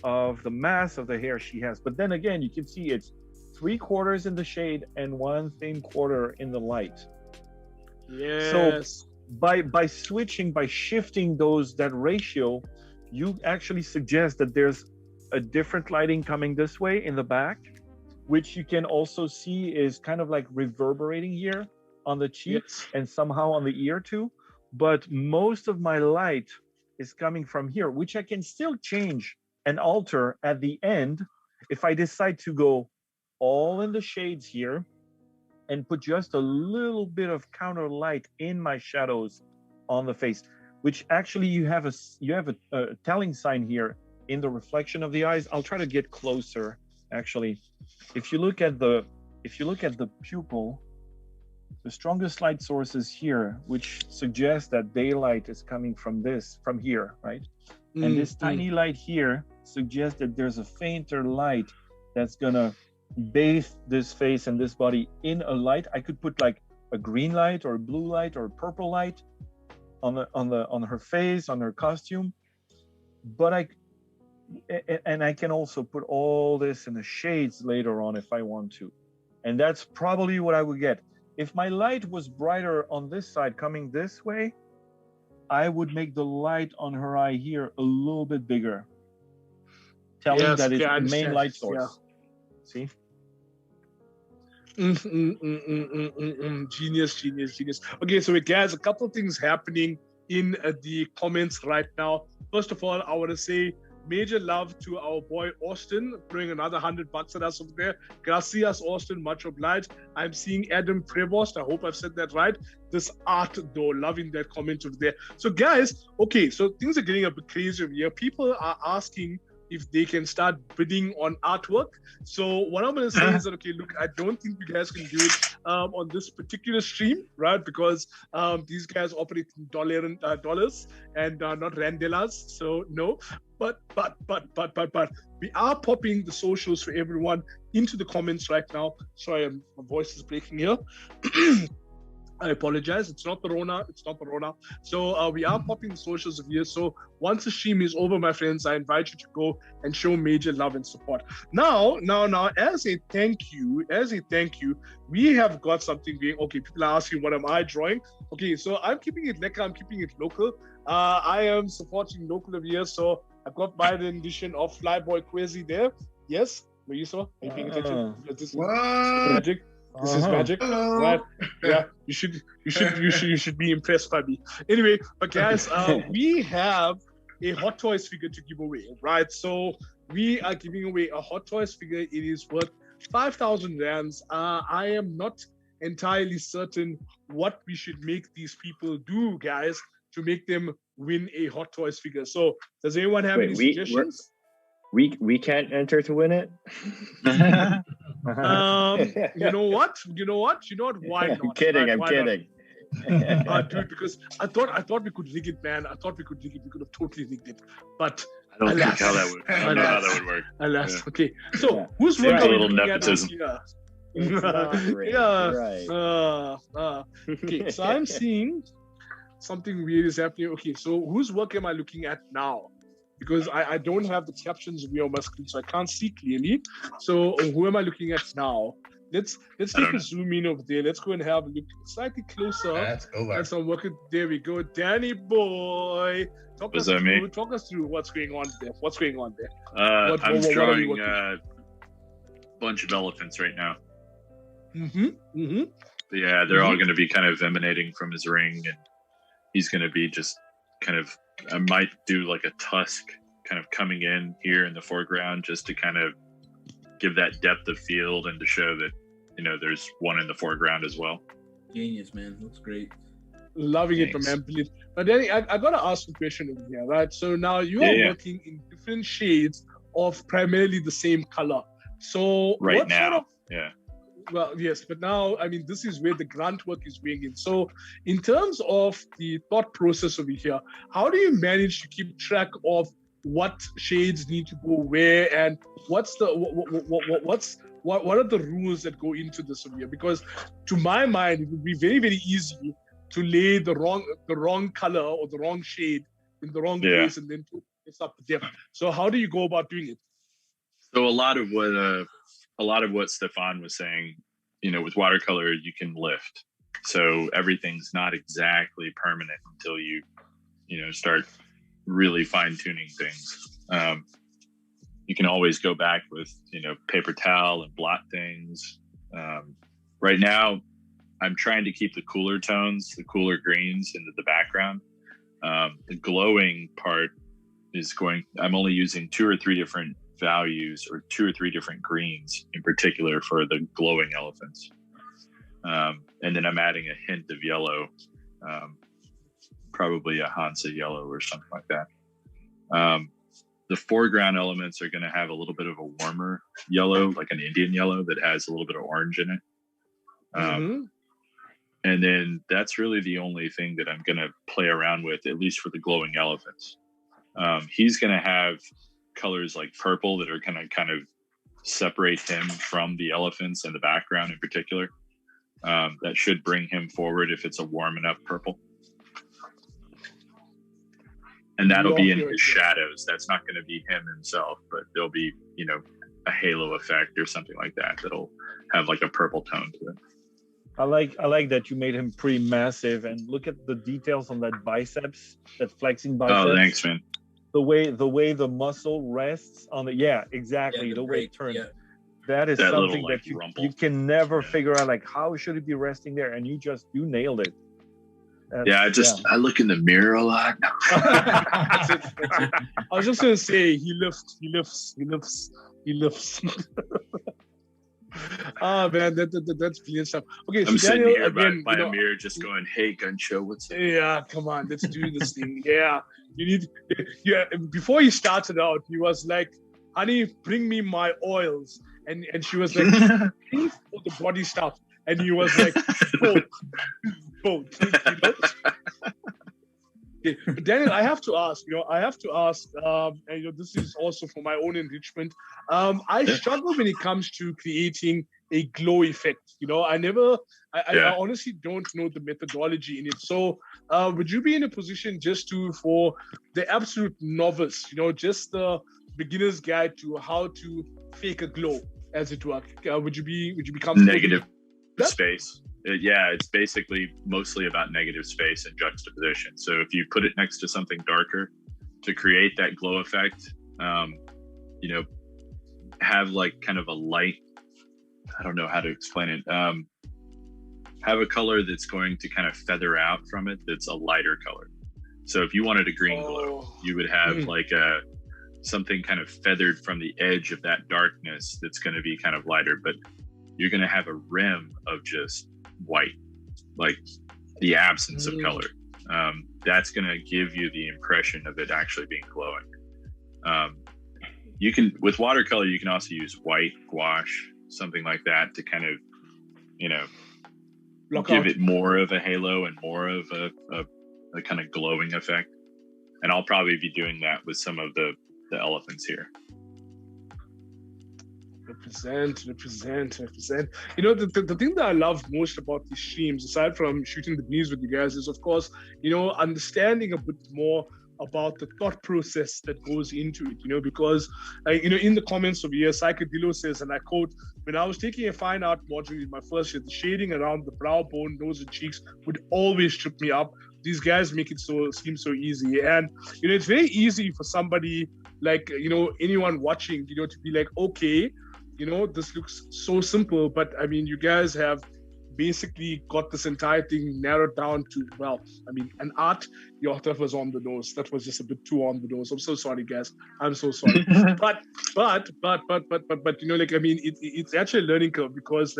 of the mass of the hair she has. But then again, you can see it's 3/4 in the shade and 1/3 in the light. Yes. So by shifting that ratio, you actually suggest that there's a different lighting coming this way in the back, which you can also see is kind of like reverberating here on the cheeks and somehow on the ear too. But most of my light is coming from here, which I can still change and alter at the end if I decide to go all in the shades here and put just a little bit of counter light in my shadows on the face, which actually you have a telling sign here in the reflection of the eyes. I'll try to get closer. Actually, if you look at the pupil, the strongest light source is here, which suggests that daylight is coming from here, right? And this tiny light here suggests that there's a fainter light that's gonna bathe this face and this body in a light. I could put like a green light or a blue light or a purple light on her face, on her costume, but I can also put all this in the shades later on if I want to. And that's probably what I would get. If my light was brighter on this side coming this way, I would make the light on her eye here a little bit bigger, telling that it's the main light source. See? Genius. Okay, so guys, a couple of things happening in the comments right now. First of all, I want to say major love to our boy Austin, throwing another $100 at us over there. Gracias, Austin, much obliged. I'm seeing Adam Prevost. I hope I've said that right. This art, though, loving that comment over there. So guys, okay, so things are getting a bit crazy over here. People are asking if they can start bidding on artwork. So what I'm going to say is that, okay, look, I don't think you guys can do it on this particular stream, right? Because these guys operate in dollars and not randelas, so no. But we are popping the socials for everyone into the comments right now. Sorry, my voice is breaking here. I apologize. It's not the Rona. It's not the Rona. So we are popping the socials of here. So once the stream is over, my friends, I invite you to go and show major love and support. Now, as a thank you, we have got something being okay. People are asking, what am I drawing? Okay, so I'm keeping it lekker. I'm keeping it local. I am supporting local of here. So I've got my rendition of Flyboy Quasi there. Yes, Loyiso, are you paying attention? This is magic. This is magic, right? Yeah, you should be impressed by me. Anyway, but guys, we have a Hot Toys figure to give away, right? So we are giving away a Hot Toys figure. It is worth 5,000 rands. I am not entirely certain what we should make these people do, guys, to make them win a Hot Toys figure. So does anyone have any suggestions? We can't enter to win it. You know what? Why not? I'm kidding. Dude, because I thought we could rig it, man. I thought we could rig it. We could have totally rigged it, but I don't think how that would. I don't know how that would work. Alas, yeah. Okay. So who's working? A little nepotism. Okay, so I'm seeing something weird is happening. Okay, so whose work am I looking at now? Because I don't have the captions here on my screen, so I can't see clearly. So who am I looking at now? Let's take a zoom in over there. Let's go and have a look slightly closer. That's Govar. Some working. There we go, Danny boy. Talk us through what's going on there. What's going on there? I'm drawing a bunch of elephants right now. Yeah, they're all going to be kind of emanating from his ring, and he's going to be just kind of. I might do like a tusk kind of coming in here in the foreground just to kind of give that depth of field and to show that, there's one in the foreground as well. Genius, man. Looks great. Loving it, man. But Danny, I got to ask a question over here, right? So now you are working in different shades of primarily the same color. So right now, well, yes, but now, I mean, this is where the grunt work is going in. So in terms of the thought process over here, how do you manage to keep track of what shades need to go where, and what are the rules that go into this over here? Because to my mind, it would be very, very easy to lay the wrong color or the wrong shade in the wrong place and then to mess up the depth. So how do you go about doing it? So a lot of what Stefan was saying, with watercolor, you can lift. So everything's not exactly permanent until you, start really fine tuning things. You can always go back with, paper towel and blot things. Right now, I'm trying to keep the cooler tones, the cooler greens into the background. The glowing part I'm only using 2 or 3 different values or 2 or 3 different greens in particular for the glowing elephants. And then I'm adding a hint of yellow, probably a Hansa yellow or something like that. The foreground elements are going to have a little bit of a warmer yellow, like an Indian yellow that has a little bit of orange in it. And then that's really the only thing that I'm going to play around with, at least for the glowing elephants. He's going to have colors like purple that are going to kind of separate him from the elephants and the background in particular. That should bring him forward if it's a warm enough purple. And that'll be in his shadows. That's not going to be him himself, but there'll be, a halo effect or something like that that'll have like a purple tone to it. I like that you made him pretty massive, and look at the details on that biceps, that flexing biceps. Oh, thanks, man. The way the muscle rests on the the way it turns. Yeah. That is that something that you can never figure out, like, how should it be resting there, and you nailed it. I look in the mirror a lot. I was just gonna say he lifts. Man, that's brilliant stuff. Okay, so I'm Daniel, sitting here again, by a mirror just going, "Hey, Guncho, what's up?" Yeah, come on, let's do this thing. Yeah, before he started out, he was like, "Honey, bring me my oils," and she was like, "For the body stuff," and he was like, "Both." Okay. But Daniel, I have to ask, and this is also for my own enrichment. I struggle when it comes to creating a glow effect. I honestly don't know the methodology in it. So would you be in a position just for the absolute novice, just the beginner's guide to how to fake a glow, as it were? Would you be comfortable? Negative space. It's basically mostly about negative space and juxtaposition. So if you put it next to something darker to create that glow effect, have like kind of a light, I don't know how to explain it. Have a color that's going to kind of feather out from it that's a lighter color. So if you wanted a green glow, you would have like something kind of feathered from the edge of that darkness that's going to be kind of lighter, but you're going to have a rim of just white, like the absence of color. That's going to give you the impression of it actually being glowing. You can, with watercolor, you can also use white gouache, something like that, to kind of, give it more of a halo and more of a kind of glowing effect. And I'll probably be doing that with some of the elephants here. Represent. The thing that I love most about these streams, aside from shooting the breeze with you guys, is of course, understanding a bit more about the thought process that goes into it, because, in the comments over here, Psychedilo says, and I quote, "When I was taking a fine art module in my first year, the shading around the brow bone, nose, and cheeks would always trip me up. These guys make it seem so easy." And, it's very easy for somebody like, anyone watching, to be like, okay, this looks so simple, but I mean, you guys have basically got this entire thing narrowed down to, an art. Your stuff was on the nose. That was just a bit too on the nose. I'm so sorry, guys. I'm so sorry. but it's actually a learning curve, because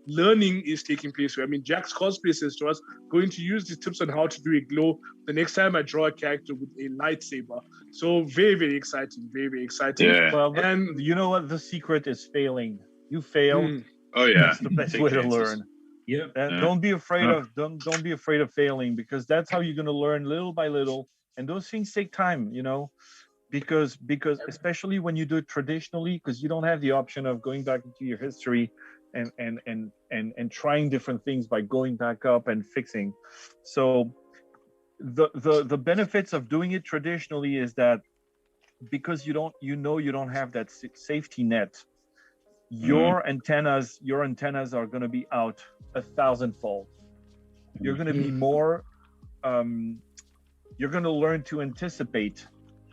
learning is taking place here. Jack's Cosplay says to us, going to use these tips on how to do a glow the next time I draw a character with a lightsaber. So very, very exciting. Very, very exciting. Yeah. Well, and you know what? The secret is failing. You failed. Oh yeah. That's the best way to learn. Yeah. Don't be afraid of don't be afraid of failing, because that's how you're going to learn little by little. And those things take time, because especially when you do it traditionally, because you don't have the option of going back into your history and trying different things by going back up and fixing. So the benefits of doing it traditionally is that because you don't have that safety net, your antennas are going to be out 1,000-fold. You're going to be more you're going to learn to anticipate.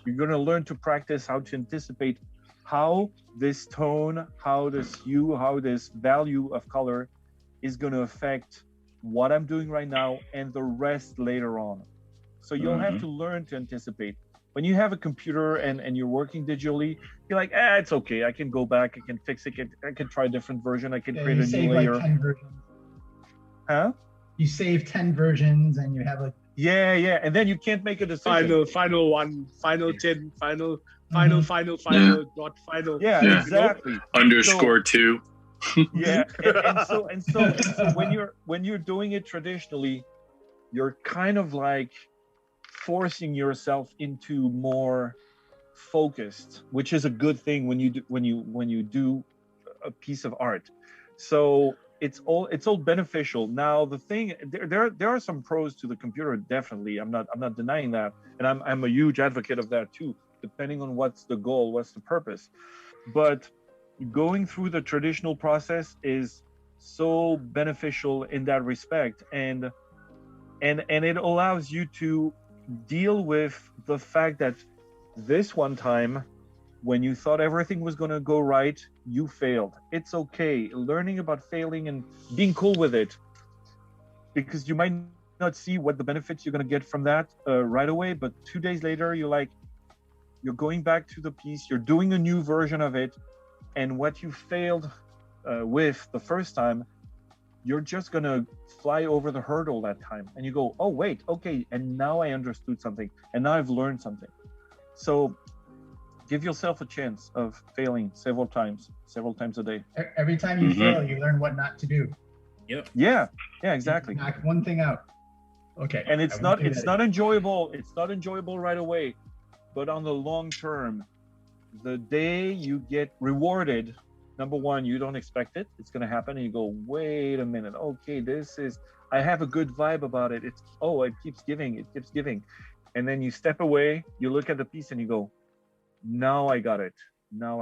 You're going to learn to practice how to anticipate how this tone, how this hue, how this value of color is going to affect what I'm doing right now and the rest later on. So you'll have to learn to anticipate. When you have a computer and you're working digitally, you're like, it's okay. I can go back. I can fix it. I can try a different version. I can create a new layer. Like 10 versions. Huh? You save 10 versions and you have Yeah. And then you can't make a decision. Final one, final 10, final, dot, final. Yeah, exactly. _ 2. Yeah. And so when you're doing it traditionally, you're kind of like forcing yourself into more focused, which is a good thing when you do a piece of art. So it's all beneficial. Now the thing, there are some pros to the computer, definitely. I'm not denying that, and I'm a huge advocate of that too, depending on what's the goal, what's the purpose. But going through the traditional process is so beneficial in that respect, and it allows you to deal with the fact that this one time when you thought everything was going to go right, you failed. It's okay. Learning about failing and being cool with it, because you might not see what the benefits you're going to get from that right away, but 2 days later you're going back to the piece, you're doing a new version of it, and what you failed with the first time, you're just going to fly over the hurdle that time. And you go, oh, wait, okay. And now I understood something. And now I've learned something. So give yourself a chance of failing several times a day. Every time you fail, you learn what not to do. Yep. Yeah, exactly. You knock one thing out. Okay. And it's not enjoyable. It's not enjoyable right away. But on the long term, the day you get rewarded number one, you don't expect it. It's going to happen. And you go, wait a minute. Okay, I have a good vibe about it. It keeps giving. And then you step away, you look at the piece and you go, now I got it. There's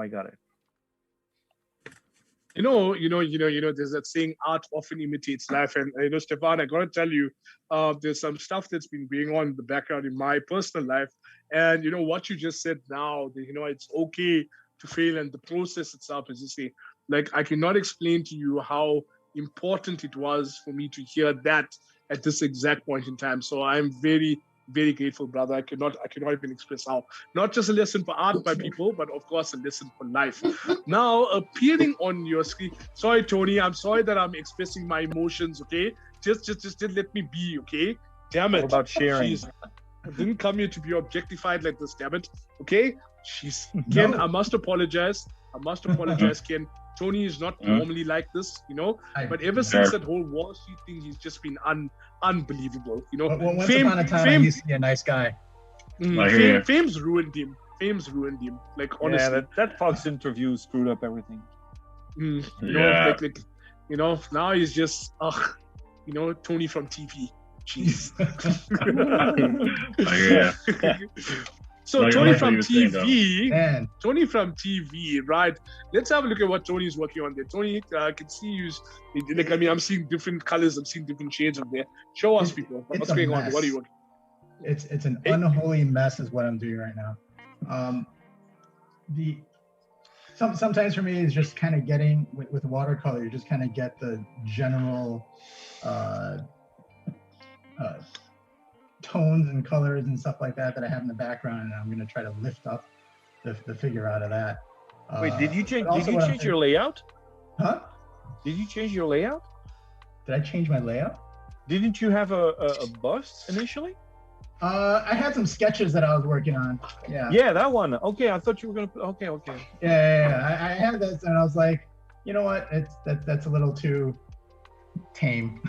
that saying, art often imitates life. And, Stefan, I got to tell you, there's some stuff that's been going on in the background in my personal life. And, what you just said now, it's okay to fail. And the process itself, as you say, like, I cannot explain to you how important it was for me to hear that at this exact point in time. So I'm very, very grateful, brother. I cannot even express how. Not just a lesson for art by people, but of course a lesson for life. Now, appearing on your screen. Sorry, Tony. I'm sorry that I'm expressing my emotions. Okay, just let me be. Okay, damn it. What about sharing? Jeez. I didn't come here to be objectified like this. Damn it. Okay, Ken. No. I must apologize, Ken. Tony is not normally like this, but ever since that whole Wall Street thing, he's just been unbelievable, Well, once upon a time, I used to be a nice guy. Fame's ruined him. Like, honestly. Yeah, that Fox interview screwed up everything. Now he's just, Tony from TV. Jeez. So Tony from TV, right? Let's have a look at what Tony's working on there. Tony, I can see you. I'm seeing different colors. I'm seeing different shades of there. Show us, people, what's going on. What are you working? It's an unholy mess, is what I'm doing right now. Sometimes for me, it's just kind of getting with watercolor. You just kind of get the general tones and colors and stuff like that I have in the background, and I'm going to try to lift up the figure out of that. Wait, did you change your layout? Huh? Did you change your layout? Did I change my layout? Didn't you have a bust initially? I had some sketches that I was working on. Yeah, that one. Okay, I thought you were gonna. Okay. Yeah. I had this, and I was like, you know what? That's a little too tame.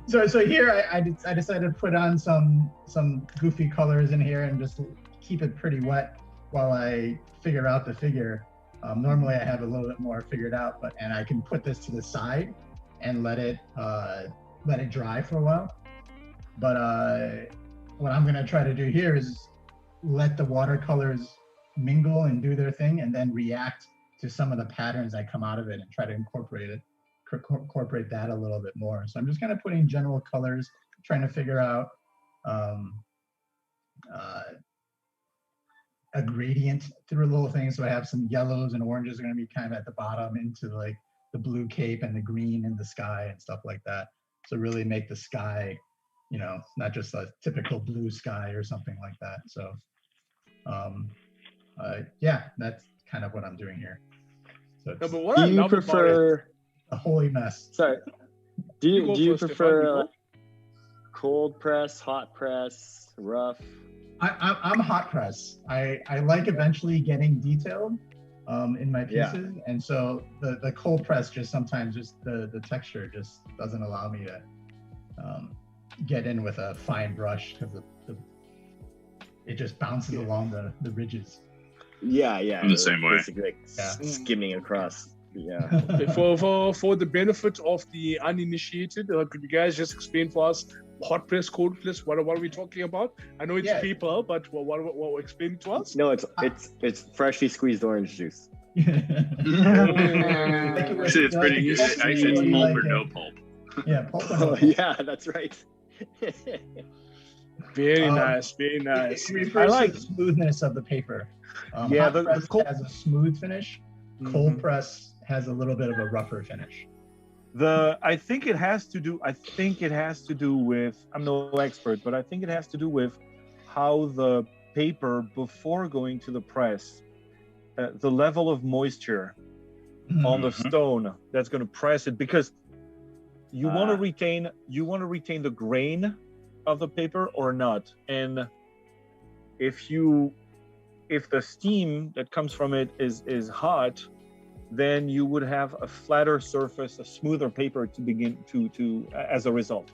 So here I decided to put on some goofy colors in here and just keep it pretty wet while I figure out the figure. Normally I have a little bit more figured out, and I can put this to the side and let it dry for a while. But what I'm gonna try to do here is let the watercolors mingle and do their thing, and then react to some of the patterns that come out of it and try to incorporate that a little bit more. So I'm just kind of putting general colors, trying to figure out a gradient through little things. So I have some yellows and oranges are going to be kind of at the bottom into like the blue cape and the green in the sky and stuff like that. So really make the sky, not just a typical blue sky or something like that. So that's kind of what I'm doing here. So no, but what do you prefer? A holy mess. Sorry. Do you prefer cold press, hot press, rough? I'm hot press. I like eventually getting detailed in my pieces, and so the cold press just sometimes the texture just doesn't allow me to get in with a fine brush because it just bounces along the ridges. Yeah. I'm the same way. Basically skimming across. Yeah. For the benefit of the uninitiated, could you guys just explain for us hot press, cold press? What are we talking about? I know it's paper, but what explain it to us? No, it's freshly squeezed orange juice. It's pretty easy. Actually, it's pulp or no pulp. Yeah, pulp. Yeah, that's right. Very nice. It refers to the smoothness of the paper. Hot press has a smooth finish. Cold press has a little bit of a rougher finish. I think it has to do with, I'm no expert, but I think it has to do with how the paper before going to the press, the level of moisture on the stone that's going to press it, because you want to retain the grain of the paper or not. And if the steam that comes from it is hot, then you would have a flatter surface, a smoother paper to begin to as a result.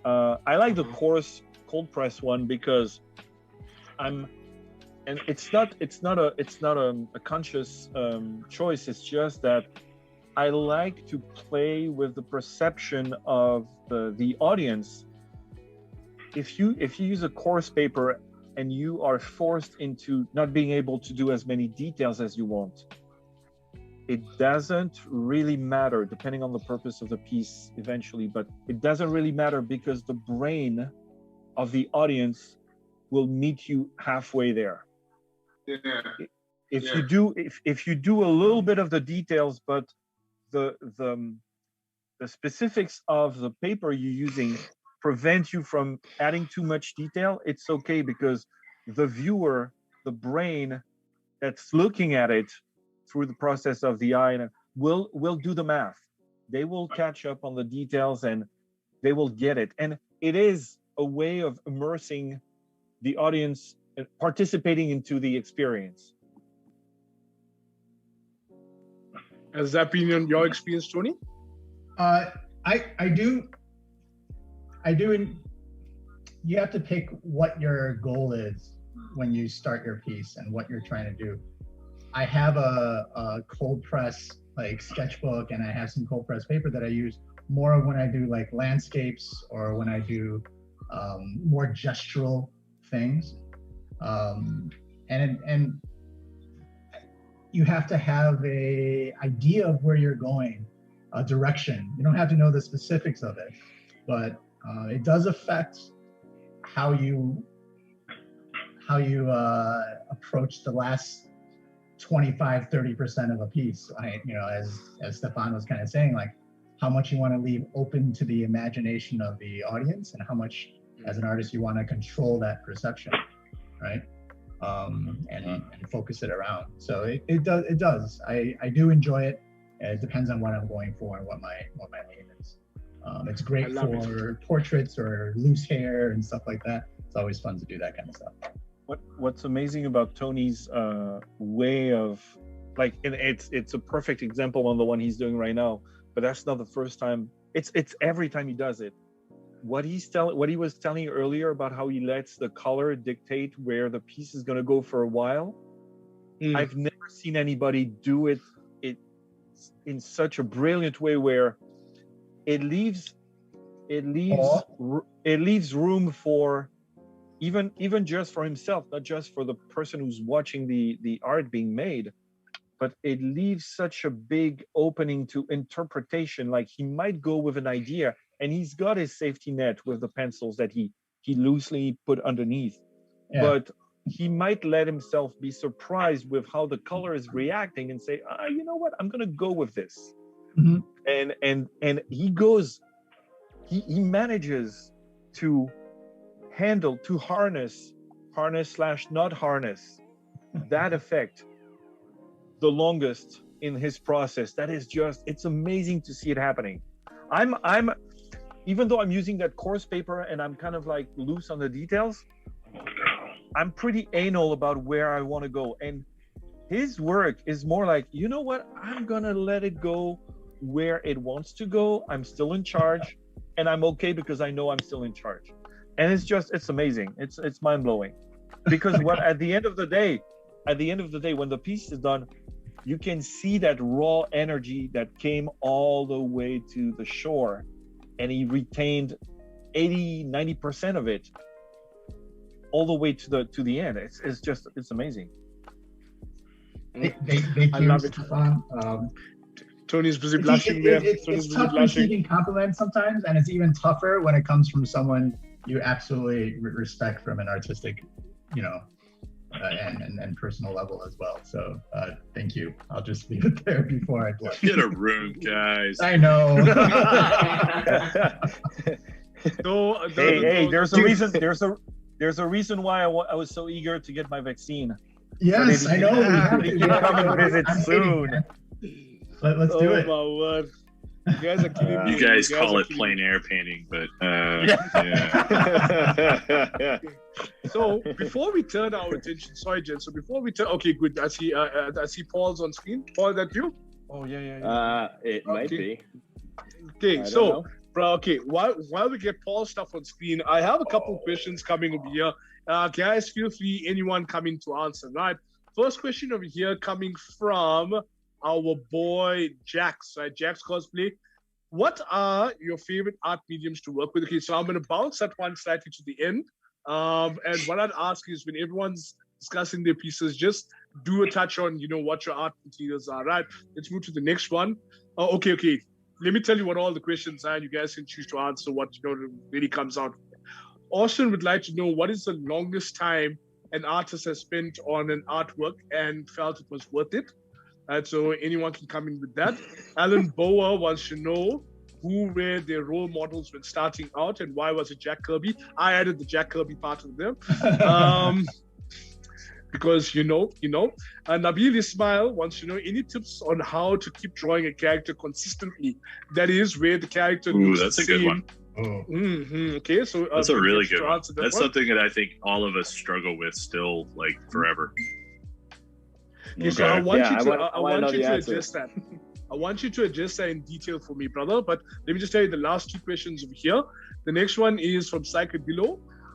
I like the coarse cold press one because I'm and it's not a conscious choice. It's just that I like to play with the perception of the audience. If you use a coarse paper and you are forced into not being able to do as many details as you want, it doesn't really matter, depending on the purpose of the piece eventually, but it doesn't really matter because the brain of the audience will meet you halfway there. Yeah. If you do a little bit of the details, but the specifics of the paper you're using prevent you from adding too much detail, it's okay, because the viewer, the brain that's looking at it through the process of the eye will do the math. They will catch up on the details and they will get it. And it is a way of immersing the audience and participating into the experience. Has that been your experience, Tony? I do. You have to pick what your goal is when you start your piece and what you're trying to do. I have a cold press like sketchbook, and I have some cold press paper that I use more when I do like landscapes or when I do more gestural things. And you have to have a idea of where you're going, a direction. You don't have to know the specifics of it, but it does affect how you approach the last 25-30% of a piece. As Stefan was kind of saying, like how much you want to leave open to the imagination of the audience, and how much as an artist you want to control that perception, right? And focus it around. So it does. I do enjoy it. It depends on what I'm going for and what my aim is. It's great for portraits or loose hair and stuff like that. It's always fun to do that kind of stuff. What's amazing about Tony's way of, like, and it's a perfect example on the one he's doing right now, but that's not the first time. It's every time he does it. What he was telling earlier about how he lets the color dictate where the piece is going to go for a while. I've never seen anybody do it in such a brilliant way, where it leaves room for even just for himself, not just for the person who's watching the art being made, but it leaves such a big opening to interpretation. Like he might go with an idea, and he's got his safety net with the pencils that he loosely put underneath. Yeah. But he might let himself be surprised with how the color is reacting and say, you know what, I'm going to go with this. Mm-hmm. And he manages to harness / not harness that effect the longest in his process. That is just, it's amazing to see it happening. I'm even though I'm using that coarse paper and I'm kind of like loose on the details, I'm pretty anal about where I want to go. And his work is more like, you know what, I'm gonna let it go where it wants to go. I'm still in charge, and I'm okay because I know I'm still in charge. And it's amazing. It's mind-blowing. Because at the end of the day, when the piece is done, you can see that raw energy that came all the way to the shore, and he retained 80-90% of it all the way to the end. It's amazing. I love it. Tony's busy blushing there. It's tough receiving compliments sometimes, and it's even tougher when it comes from someone you absolutely respect from an artistic, and personal level as well. So thank you. I'll just leave it there before I blush. Get a room, guys. I know. Hey, there's a reason. There's a reason why I was so eager to get my vaccine. Yes, I know. We can come and visit soon. Let's do it. Oh my word. You guys are killing me. You guys call it plein air painting, but yeah. So before we turn our attention, sorry, Jen. So before we turn, okay, good. I see Paul's on screen. Paul, that you? Oh yeah. It might be. Okay, so. Bro, okay, while we get Paul's stuff on screen, I have a couple questions coming over here, Guys, feel free, anyone coming to answer, right? First question over here coming from our boy Jax, right? Jax Cosplay. What are your favorite art mediums to work with? Okay, so I'm going to bounce that one slightly to the end. And what I'd ask is when everyone's discussing their pieces, just do a touch on, what your art materials are, right? Let's move to the next one. Okay. Let me tell you what all the questions are, and you guys can choose to answer what, really comes out. Austin would like to know what is the longest time an artist has spent on an artwork and felt it was worth it. So anyone can come in with that. Alan Bower wants to know who were their role models when starting out and why was it Jack Kirby? I added the Jack Kirby part of them. Because, Nabil Ismail wants to know any tips on how to keep drawing a character consistently. That is where the character looks that's the a good same. one. Mm-hmm. Okay, so that's a really good one. That's one. Something that I think all of us struggle with still, like forever. Okay, so I want you to answer. address that. I want you to address that in detail for me, brother. But let me just tell you the last two questions over here. The next one is from Psycho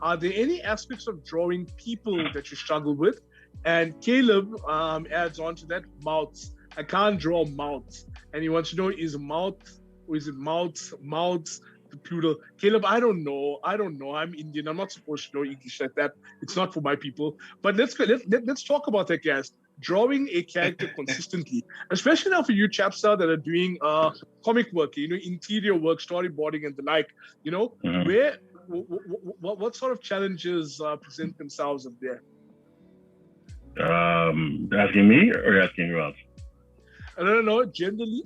Are there any aspects of drawing people that you struggle with? And Caleb adds on to that, mouths. I can't draw mouths. And he wants to know, is mouths the plural? Caleb, I don't know. I'm Indian. I'm not supposed to know English like that. It's not for my people. But let's talk about that, guys. Drawing a character consistently, especially now for you chaps that are doing comic work, interior work, storyboarding, and the like. Where what sort of challenges present themselves up there? Asking me or asking who else? I don't know. Generally,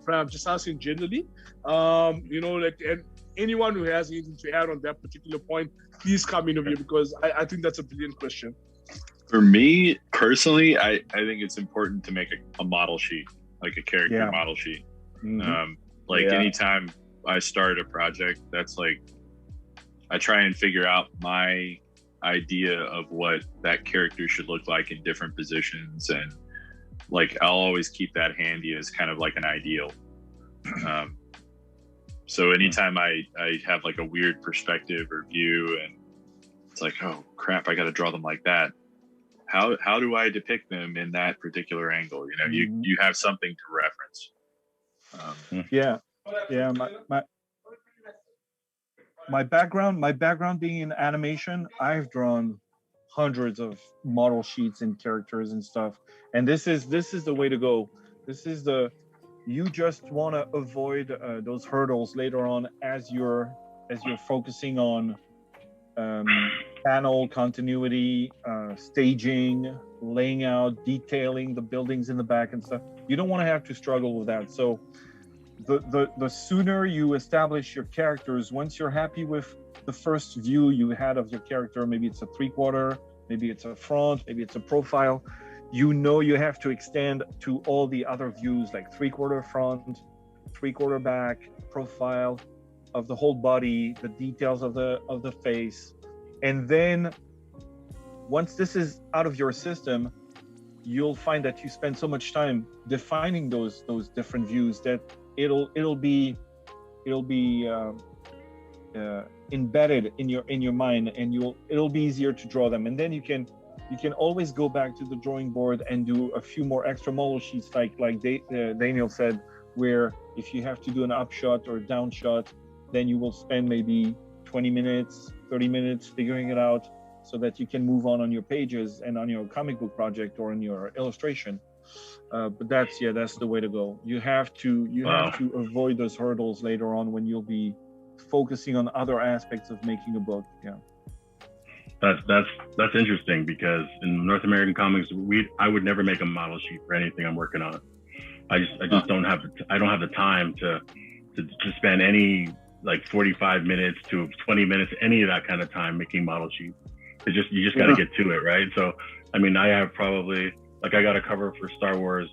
I'm just asking generally. And anyone who has anything to add on that particular point, please come in over here because I think that's a brilliant question. For me personally, I think it's important to make a model sheet, like a character model sheet. Mm-hmm. Anytime I start a project, that's like I try and figure out my idea of what that character should look like in different positions, and like I'll always keep that handy as kind of like an ideal. So anytime I have like a weird perspective or view and it's like, oh crap, I got to draw them like that. How do I depict them in that particular angle? You have something to reference. My background being in animation, I've drawn hundreds of model sheets and characters and stuff. And this is the way to go. You just want to avoid those hurdles later on as you're focusing on panel continuity, staging, laying out, detailing the buildings in the back and stuff. You don't want to have to struggle with that. So the sooner you establish your characters, once you're happy with the first view you had of your character, maybe it's a 3/4, maybe it's a front, maybe it's a profile, you have to extend to all the other views like 3/4 front, 3/4 back, profile of the whole body, the details of the face. And then once this is out of your system, you'll find that you spend so much time defining those different views that it'll be embedded in your mind, and it'll be easier to draw them. And then you can always go back to the drawing board and do a few more extra model sheets, like Daniel said, where if you have to do an up shot or a down shot, then you will spend maybe 20 minutes, 30 minutes figuring it out so that you can move on your pages and on your comic book project or on your illustration. But that's the way to go. You have to avoid those hurdles later on when you'll be focusing on other aspects of making a book. Yeah. That's interesting, because in North American comics, I would never make a model sheet for anything I'm working on. I just don't have the time to spend any like 45 minutes to 20 minutes, any of that kind of time making model sheets. You just got to get to it, right? So, I mean, I have probably, like, I got a cover for Star Wars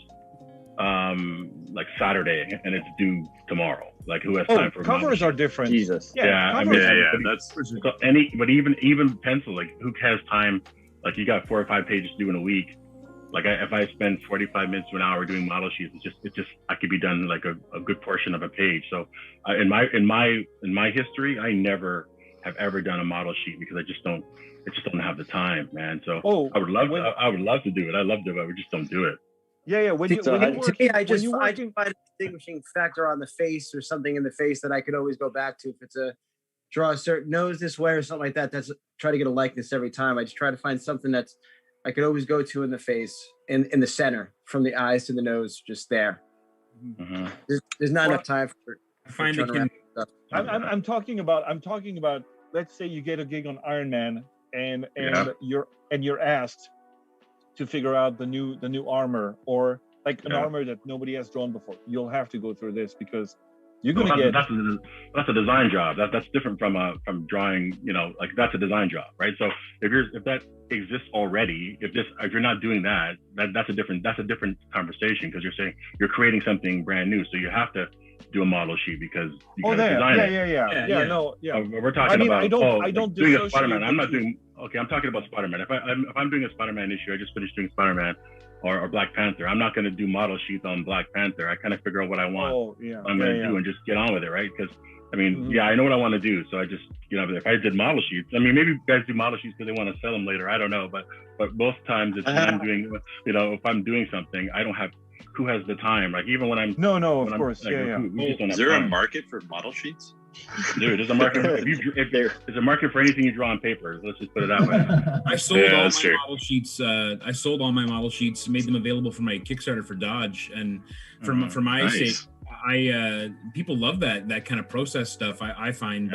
like Saturday, and it's due tomorrow. Like, who has time for covers are different? Jesus. But even pencil, like, who has time? Like, you got 4 or 5 pages due in a week. Like, if I spend 45 minutes to an hour doing model sheets, it's just I could be done like a good portion of a page. So, in my history, I never have ever done a model sheet because I just don't have the time, man. So Oh, I would love to do it. I love to, but we just don't do it. Yeah. When you to work, me, I just working, find a distinguishing factor on the face or something in the face that I could always go back to. If it's a draw a certain nose this way or something like that, that's try to get a likeness every time. I just try to find something that's I could always go to in the face, in the center, from the eyes to the nose, just there. Mm-hmm. There's not enough time for. I find it can. I'm talking about. Let's say you get a gig on Iron Man, and you're asked to figure out the new armor, or like an armor that nobody has drawn before. You'll have to go through this because you're gonna get. That's a design job. That's different from drawing. Like that's a design job, right? So if that exists already, if you're not doing that, that's a different conversation, because you're saying you're creating something brand new. So you have to do a model sheet because you got to design it. No. We're talking about I don't doing a Spider-Man. I'm not doing. Okay, I'm talking about Spider-Man. If I'm doing a Spider-Man issue, I just finished doing Spider-Man or Black Panther. I'm not going to do model sheets on Black Panther. I kind of figure out what I want. I'm going to do and just get on with it, right? Because I mean, I know what I want to do, so I just if I did model sheets, I mean, maybe guys do model sheets because they want to sell them later. I don't know, but most times it's when I'm doing, if I'm doing something, I don't have. Who has the time? Like even when I'm of course, Is there a market for model sheets? Dude, there's a market. There's a market for anything you draw on paper. Let's just put it that way. I sold all my model sheets. I sold all my model sheets, made them available for my Kickstarter for Dodge, and for my sake, people love that kind of process stuff. I find,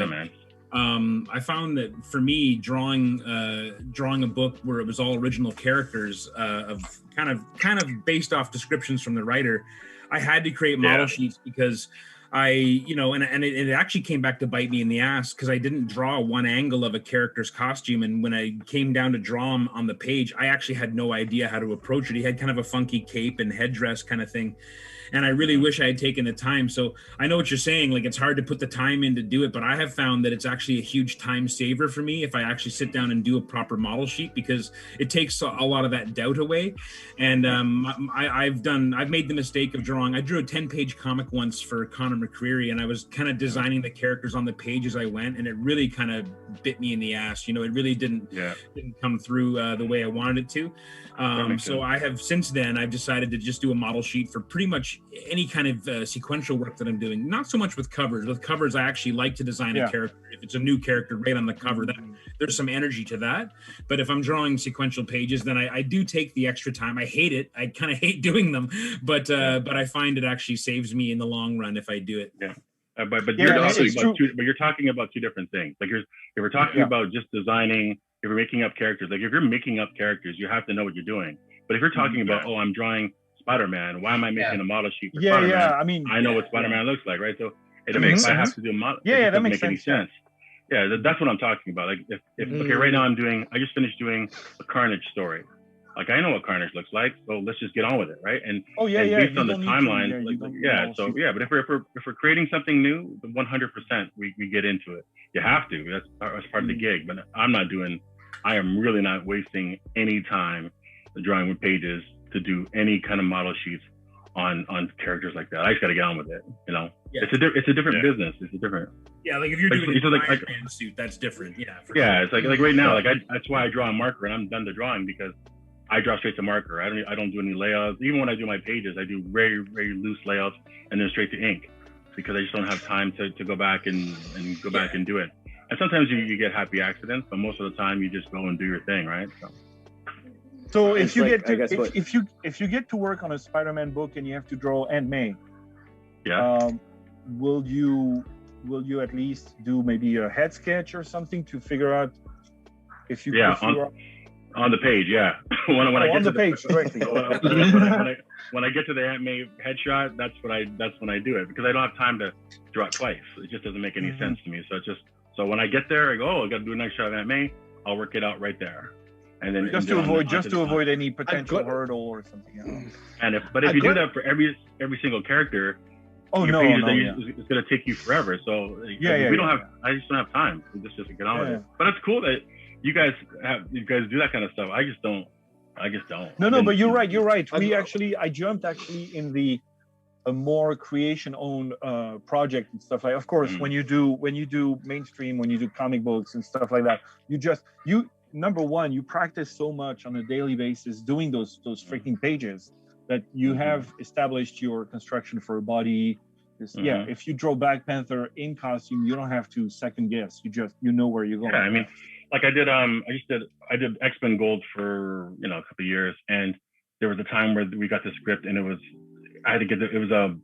I found that for me, drawing a book where it was all original characters of kind of based off descriptions from the writer, I had to create model sheets because it actually came back to bite me in the ass because I didn't draw one angle of a character's costume, and when I came down to draw him on the page, I actually had no idea how to approach it. He had kind of a funky cape and headdress kind of thing. And I really wish I had taken the time. So I know what you're saying. Like, it's hard to put the time in to do it, but I have found that it's actually a huge time saver for me if I actually sit down and do a proper model sheet, because it takes a lot of that doubt away. And I've made the mistake of drawing. I drew a 10-page comic once for Conor McCreary, and I was kind of designing the characters on the page as I went, and it really kind of bit me in the ass. It really didn't come through the way I wanted it to. So I have since then I've decided to just do a model sheet for pretty much any kind of sequential work that I'm doing. Not so much with covers. With covers, I actually like to design a character. If it's a new character right on the cover, that there's some energy to that. But if I'm drawing sequential pages, then I do take the extra time. I hate it. I kind of hate doing them, but I find it actually saves me in the long run if I do it. Yeah. But you're talking about two different things. Like if we're talking about just designing, if you're making up characters, like if you're making up characters, you have to know what you're doing. But if you're talking about, I'm drawing Spider-Man, why am I making a model sheet for Spider-Man? I mean, I know what Spider-Man looks like, right? So it makes sense. I have to do a model. That makes any sense. Yeah, that's what I'm talking about. Like okay, right now I just finished doing a Carnage story. Like I know what Carnage looks like, so let's just get on with it, right? And based on the timeline, but if we're creating something new, 100% we get into it. You have to. That's part of the gig. But I am really not wasting any time drawing with pages to do any kind of model sheets on characters like that. I just got to get on with it. It's a different business. It's a different. Yeah, like if you're doing a Iron Man suit, that's different. Yeah. It's like right now, that's why I draw on marker and I'm done the drawing because I draw straight to marker. I don't do any layouts. Even when I do my pages, I do very, very loose layouts and then straight to ink because I just don't have time to go back and go back and do it. And sometimes you get happy accidents, but most of the time you just go and do your thing, right? So if you get to work on a Spider-Man book and you have to draw Aunt May, will you at least do maybe a head sketch or something to figure out if you on the page, when I get on to the page directly. When I get to the Aunt May headshot, that's when I do it because I don't have time to draw it twice. It just doesn't make any sense to me. So when I get there, I go, I got to do a nice shot of Aunt May. I'll work it out right there, and then just to avoid any potential hurdle or something else. And if you do that for every single character, it's going to take you forever. So I just don't have time. We just get on with it. But it's cool that you guys do that kind of stuff. I just don't. No, but you're right. I jumped in the a more creation-owned project and stuff like. Of course, when you do mainstream, when you do comic books and stuff like that, you number one, you practice so much on a daily basis doing those freaking pages that you have established your construction for a body. Yeah, if you draw Black Panther in costume, you don't have to second guess. You know where you're going. Yeah, I mean, like I did X-Men Gold for a couple of years, and there was a time where we got the script, and it was a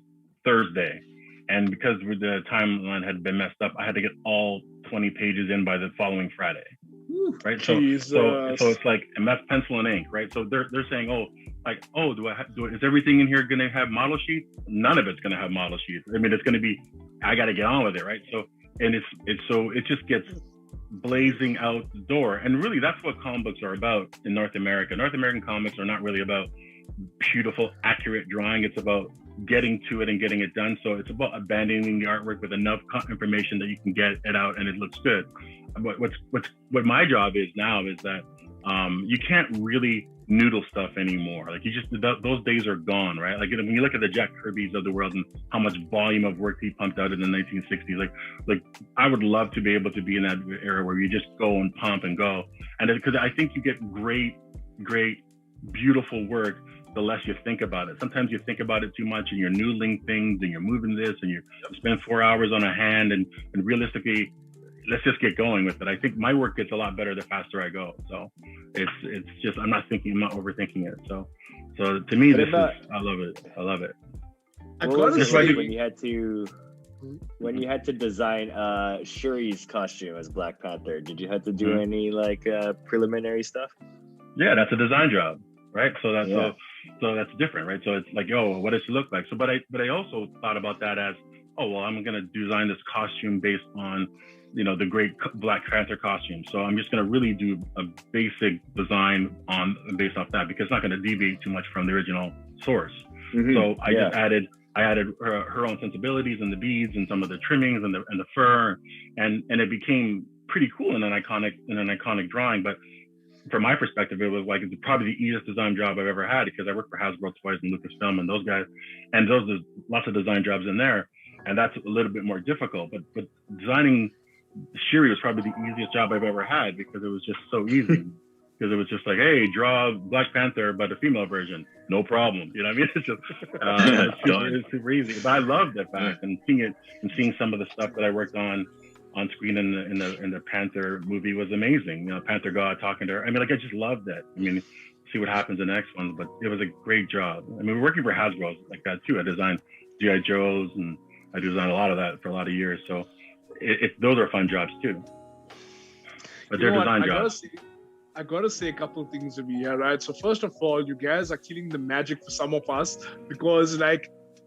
Thursday, and because the timeline had been messed up, I had to get all 20 pages in by the following Friday. Right, so it's like, and that's pencil and ink, right? So they're saying, is everything in here going to have model sheets? None of it's going to have model sheets. I mean, it's going to be, I got to get on with it, right? So, and it just gets blazing out the door, and really that's what comic books are about in North America. North American comics are not really about beautiful, accurate drawing. It's about getting to it and getting it done. So it's about abandoning the artwork with enough information that you can get it out and it looks good. What my job is now is that you can't really noodle stuff anymore. Like those days are gone, right? Like when you look at the Jack Kirby's of the world and how much volume of work he pumped out in the 1960s, like I would love to be able to be in that era where you just go and pump and go. And because I think you get great, beautiful work the less you think about it. Sometimes you think about it too much and you're noodling things and you're moving this and you spend 4 hours on a hand and realistically, let's just get going with it. I think my work gets a lot better the faster I go. So it's just, I'm not overthinking it. So to me, I love it. I love it. What was it like when you had to design Shuri's costume as Black Panther? Did you have to do any preliminary stuff? Yeah, that's a design job, right? So that's different, right? So it's like, what does it look like? So, but I also thought about that as, I'm going to design this costume based on, the great Black Panther costume. So I'm just going to really do a basic design based off that, because it's not going to deviate too much from the original source. So I added her own sensibilities and the beads and some of the trimmings and the fur, and it became pretty cool in an iconic drawing. But from my perspective, it was like it's probably the easiest design job I've ever had, because I worked for Hasbro twice and Lucasfilm and those guys, and there's lots of design jobs in there, and that's a little bit more difficult. But designing Shuri was probably the easiest job I've ever had, because it was just so easy. Because it was just like, hey, draw Black Panther but a female version, no problem. You know what I mean? It's just it's super easy. But I loved that fact, and seeing some of the stuff that I worked on screen in the Panther movie was amazing. Panther God talking to her. I mean, I just loved that. I mean, see what happens in the next one, but it was a great job. I mean, working for Hasbro like that too. I designed G.I. Joes, and I designed a lot of that for a lot of years. So those are fun jobs too. But they're design jobs. I gotta say a couple of things over here, right? So first of all, you guys are killing the magic for some of us, because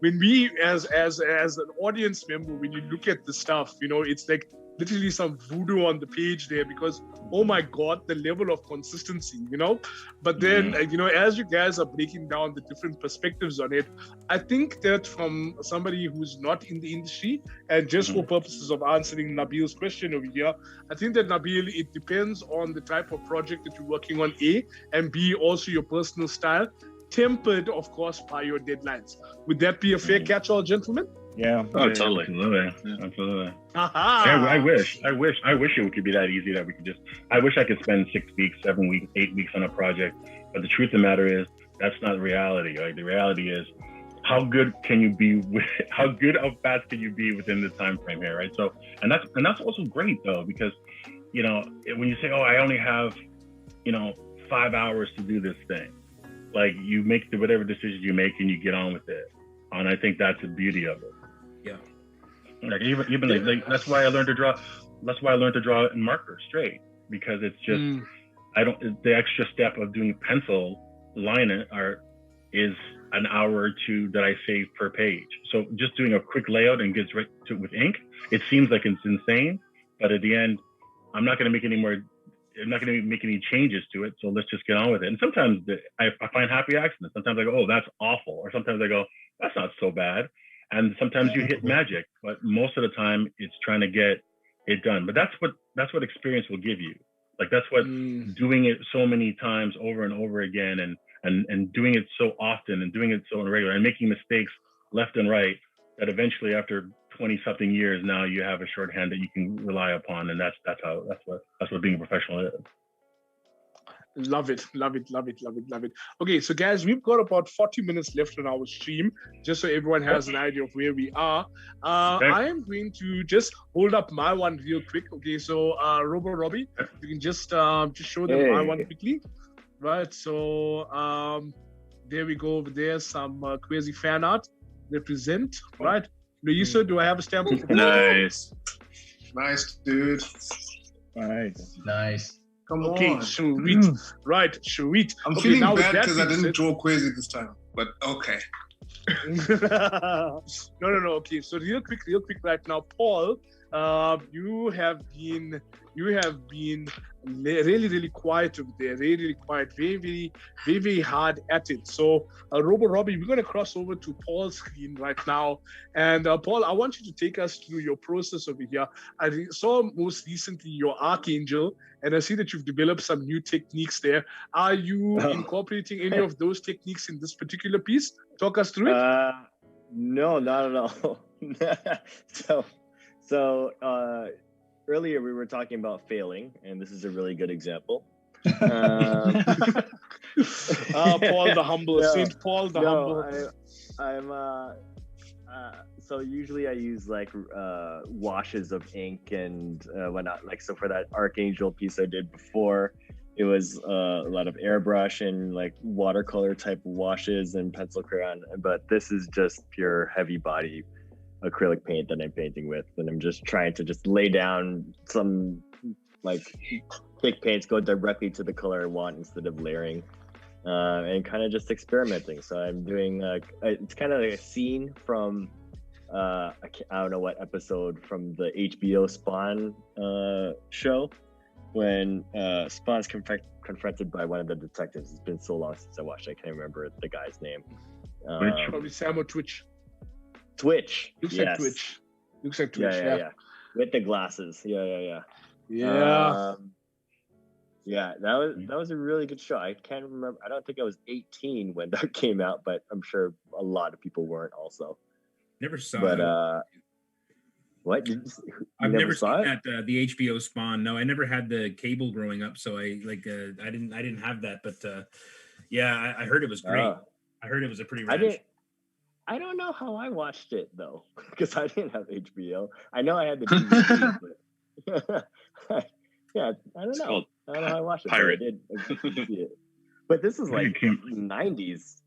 when we as an audience member, when you look at the stuff, it's like literally some voodoo on the page there, because oh my god, the level of consistency, but then as you guys are breaking down the different perspectives on it, I think that from somebody who's not in the industry, and just for purposes of answering Nabil's question over here, I think that Nabil, it depends on the type of project that you're working on, A, and B, also your personal style, tempered of course by your deadlines. Would that be a fair catch-all, gentlemen? Yeah. Oh, totally. Absolutely. I wish it could be that easy that we could I wish I could spend 6 weeks, 7 weeks, 8 weeks on a project. But the truth of the matter is, that's not the reality. Right? The reality is, how fast can you be within the time frame here, right? So, and that's also great though, because, when you say, I only have, 5 hours to do this thing, like you make whatever decisions you make and you get on with it. And I think that's the beauty of it. Yeah. Like even that's why I learned to draw. That's why I learned to draw in marker straight, because it's just the extra step of doing pencil line art is an hour or two that I save per page. So just doing a quick layout and gets right to it with ink, it seems like it's insane, but at the end, I'm not going to make any changes to it. So let's just get on with it. And sometimes I find happy accidents. Sometimes I go, oh, that's awful. Or sometimes I go, that's not so bad. And sometimes you hit magic, but most of the time it's trying to get it done. But that's what experience will give you. Like that's what doing it so many times over and over again and doing it so often and doing it so regular and making mistakes left and right, that eventually after 20 something years now you have a shorthand that you can rely upon, and that's what being a professional is. Love it. Okay, so guys, we've got about 40 minutes left on our stream, just so everyone has an idea of where we are. I am going to just hold up my one real quick. Okay, so Robo Robbie, you can just show them my one quickly. Right, so there we go. Over there, some crazy fan art. Represent, right? Loyiso, do I have a stamp? Nice. Nice, dude. Nice. Come okay, on. sweet. Right, sweet. I'm okay, feeling now bad that because I didn't said- draw crazy this time, but okay. No. Okay, so real quick right now, Paul. You have been really quiet over there, really quiet, very hard at it. So, Robo Robbie, we're going to cross over to Paul's screen right now. And Paul, I want you to take us through your process over here. I saw most recently your Archangel, and I see that you've developed some new techniques there. Are you incorporating any of those techniques in this particular piece? Talk us through it. No, not at all. So earlier we were talking about failing, and this is a really good example. Paul the Humble, Saint Paul the Humble. So usually I use like washes of ink and whatnot. Like, so for that Archangel piece I did before, it was a lot of airbrush and like watercolor type washes and pencil crayon. But this is just pure heavy body acrylic paint that I'm painting with, and I'm just trying to just lay down some like thick paints, go directly to the color I want instead of layering, and kind of just experimenting. So I'm doing it's kind of like a scene from I don't know what episode from the HBO Spawn show, when Spawn's confronted by one of the detectives. It's been so long since I watched it, I can't remember the guy's name. Probably Sam or Twitch. Twitch. Looks yes. like Twitch. Looks like Twitch. Yeah. With the glasses. Yeah. That was a really good show. I can't remember. I don't think I was 18 when that came out, but I'm sure a lot of people weren't also. Never saw it. But what? I've never seen that the HBO Spawn. No, I never had the cable growing up, so I didn't have that. But yeah, I heard it was great. I heard it was a pretty rad. I don't know how I watched it though, because I didn't have HBO. I know I had the DVD, but yeah, I don't know. I don't know how I watched it. Pirate. I did see it. But this is like 90s.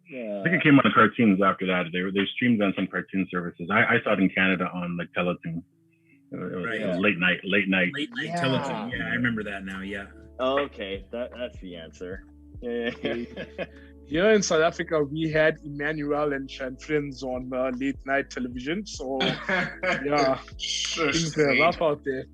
Yeah. I think it came on cartoons after that. They streamed on some cartoon services. I saw it in Canada on like Teletoon. It was late night Teletoon. Yeah, I remember that now. Yeah. Okay, that's the answer. Yeah. Here in South Africa, we had Emmanuel and friends on late night television. So, yeah, things were rough out there.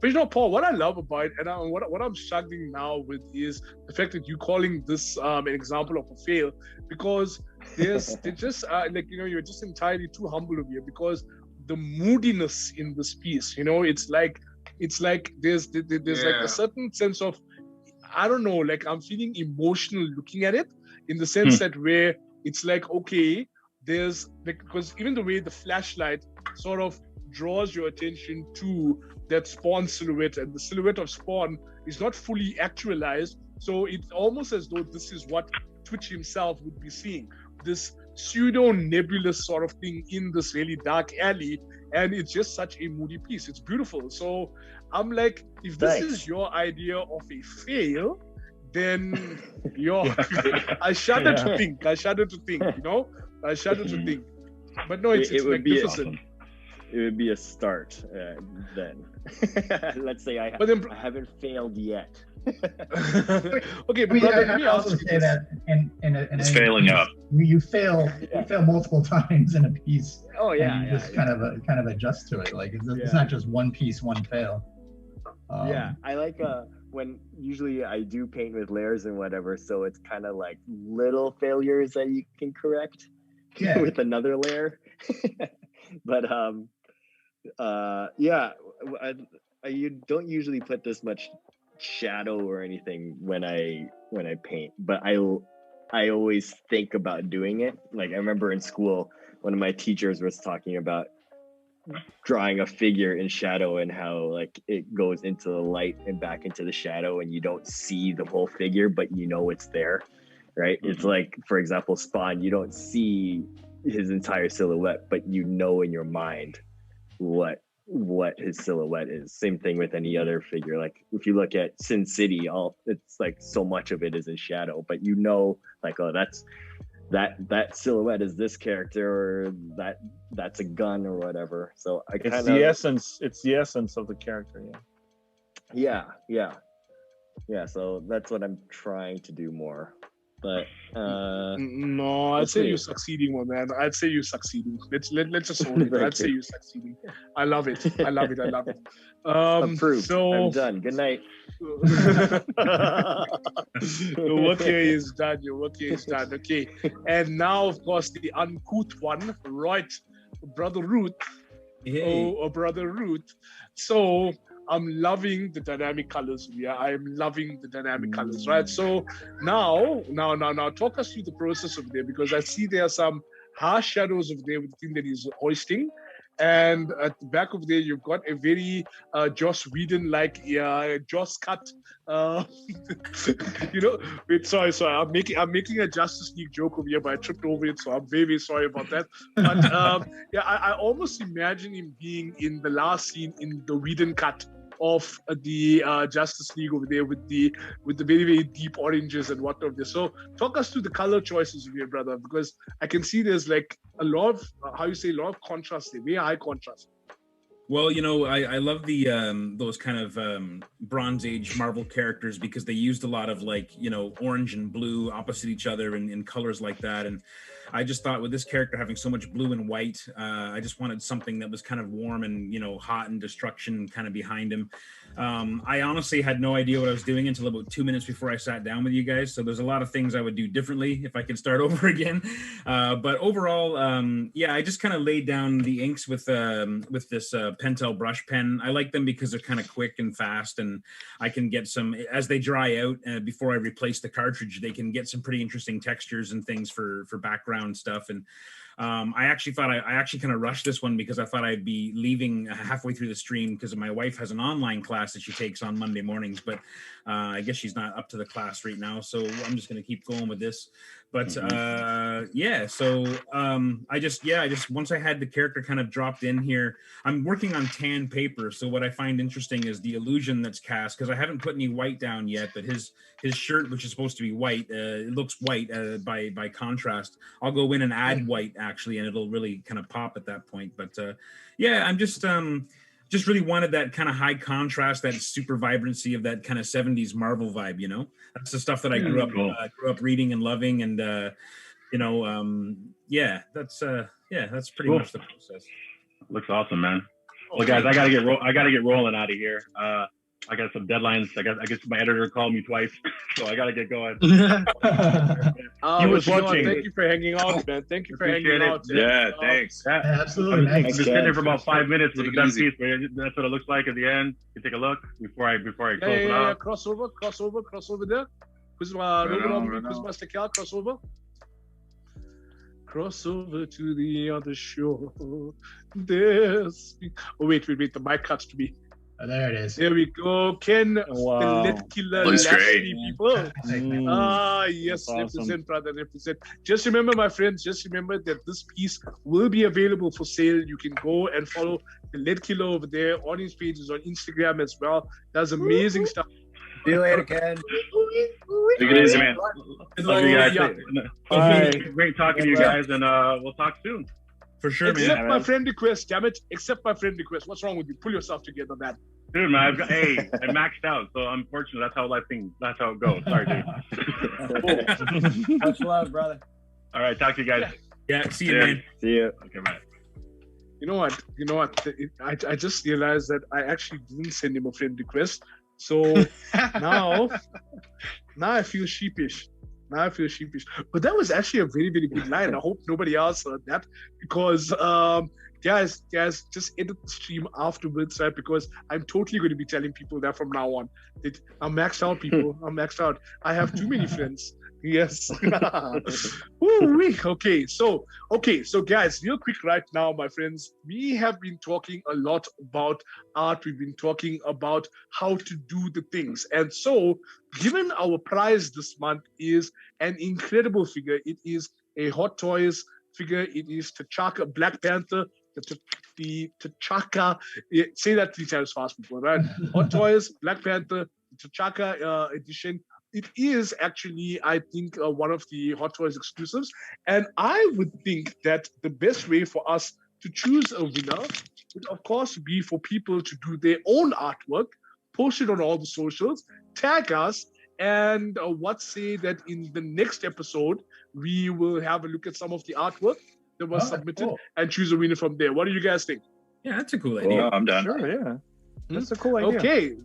But you know, Paul, what I love about it, and what I'm struggling now with is the fact that you're calling this an example of a fail, because they're just you're just entirely too humble over here, because the moodiness in this piece, it's like there's like a certain sense of, I don't know, like I'm feeling emotional looking at it, in the sense that where it's like, okay, there's like, because even the way the flashlight sort of draws your attention to that Spawn silhouette, and the silhouette of Spawn is not fully actualized. So it's almost as though this is what Twitch himself would be seeing, this pseudo nebulous sort of thing in this really dark alley. And it's just such a moody piece. It's beautiful. So I'm like, if this is your idea of a fail, then I shudder to think, I shudder to think. But no, it's magnificent. It would be a start then. Let's say I haven't failed yet. Okay, but I would also say that it's failing up. You fail multiple times in a piece. Oh yeah, and you just kind of adjust to it. Like it's not just one piece, one fail. I like when usually I do paint with layers and whatever, so it's kind of like little failures that you can correct with another layer. But you don't usually put this much shadow or anything when I paint, but I always think about doing it. Like I remember in school, one of my teachers was talking about drawing a figure in shadow and how like it goes into the light and back into the shadow and you don't see the whole figure, but you know it's there, right? It's like, for example, Spawn, you don't see his entire silhouette, but you know in your mind what his silhouette is. Same thing with any other figure. Like if you look at Sin City, it's like so much of it is in shadow, but you know, like, oh, that silhouette is this character, or that's a gun or whatever. So it's the essence of the character. Yeah. So that's what I'm trying to do more. But no, I'd say you're succeeding, my man. I'd say you're succeeding. Let's just hold it. I'd say you're succeeding. I love it. Approved. So I'm done. Good night. Your work here is done. Okay. And now, of course, the uncouth one, right? Brother Rooth. Hey. Oh, Brother Rooth. So I'm loving the dynamic colors here. I'm loving the dynamic colors, right? So now, talk us through the process over there, because I see there are some harsh shadows over there with the thing that he's hoisting. And at the back of there, you've got a very Joss Whedon-like Joss cut. Wait, sorry. I'm making a Justice League joke over here, but I tripped over it, so I'm very, very sorry about that. But I almost imagine him being in the last scene in the Whedon cut of the Justice League over there with the very, very deep oranges and whatnot there. So talk us through the color choices of your brother, because I can see there's like a lot of a lot of contrast there, very high contrast. Well, I love the those kind of Bronze Age Marvel characters, because they used a lot of orange and blue opposite each other in colors like that. And I just thought with this character having so much blue and white, I just wanted something that was kind of warm and, hot and destruction kind of behind him. I honestly had no idea what I was doing until about 2 minutes before I sat down with you guys. So there's a lot of things I would do differently if I could start over again. But overall, I just kind of laid down the inks with this Pentel brush pen. I like them because they're kind of quick and fast, and I can get some, as they dry out before I replace the cartridge, they can get some pretty interesting textures and things for background stuff. And I actually thought I actually kind of rushed this one because I thought I'd be leaving halfway through the stream, because my wife has an online class that she takes on Monday mornings, but I guess she's not up to the class right now, so I'm just going to keep going with this. But I just once I had the character kind of dropped in here, I'm working on tan paper. So what I find interesting is the illusion that's cast, because I haven't put any white down yet, but his shirt, which is supposed to be white, it looks white by contrast. I'll go in and add white actually, and it'll really kind of pop at that point. But I'm just really wanted that kind of high contrast, that super vibrancy of that kind of 70s Marvel vibe, That's the stuff that I grew up reading and loving, and that's pretty much the process. Looks awesome, man. Well, guys, I gotta get rolling out of here. I got some deadlines. I guess my editor called me twice, so I gotta get going. He was watching. Thank you for hanging out, man. Thank you for hanging out. Yeah, thanks. Absolutely. I've been sitting there for about 5 minutes with a done piece. That's what it looks like at the end. You take a look before I close it out. Crossover there. Crossover. Crossover to the other shore. Wait. The mic cuts to me. Oh, there it is. There we go. Ken, wow. the Lit Killer Looks Lashley great. people. Yes, That's awesome. represent. Just remember, my friends, that this piece will be available for sale. You can go and follow the Lit Killer over there on his pages on Instagram as well. Does amazing stuff. See you later, Ken. Take it easy, man. Love you guys. Bye. Great talking to you guys, and we'll talk soon. For sure, man. Accept my friend request, damn it. Accept my friend request. What's wrong with you? Pull yourself together, man. Dude, man, I maxed out, so unfortunately, that's how it goes. Sorry, dude. Much love, brother. All right, talk to you guys. Yeah, see you, man. See you. Okay, bye. You know what? I just realized that I actually didn't send him a friend request. So now I feel sheepish. But that was actually a very, very good line. I hope nobody else heard that, because guys, just edit the stream afterwards, right? Because I'm totally going to be telling people that from now on. That I'm maxed out, people. I'm maxed out. I have too many friends. Yes. Woo-wee. Okay, so guys, real quick right now, my friends, we have been talking a lot about art. We've been talking about how to do the things. And so, given our prize this month is an incredible figure, it is a Hot Toys figure. It is T'Chaka, Black Panther, the T'Chaka. Say that 3 times fast, people, right? Hot Toys, Black Panther, T'Chaka edition. It is actually, I think, one of the Hot Toys exclusives. And I would think that the best way for us to choose a winner would, of course, be for people to do their own artwork, post it on all the socials, tag us, and what say that in the next episode, we will have a look at some of the artwork that was submitted and choose a winner from there. What do you guys think? Yeah, that's a cool idea. I'm done. Sure, yeah. That's a cool idea. Okay.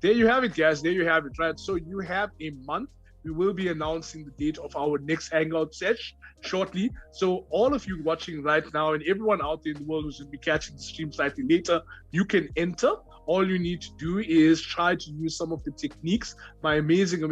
There you have it, guys. There you have it, right? So you have a month. We will be announcing the date of our next Hangout sesh shortly. So all of you watching right now and everyone out there in the world who's going to be catching the stream slightly later, you can enter. All you need to do is try to use some of the techniques my amazing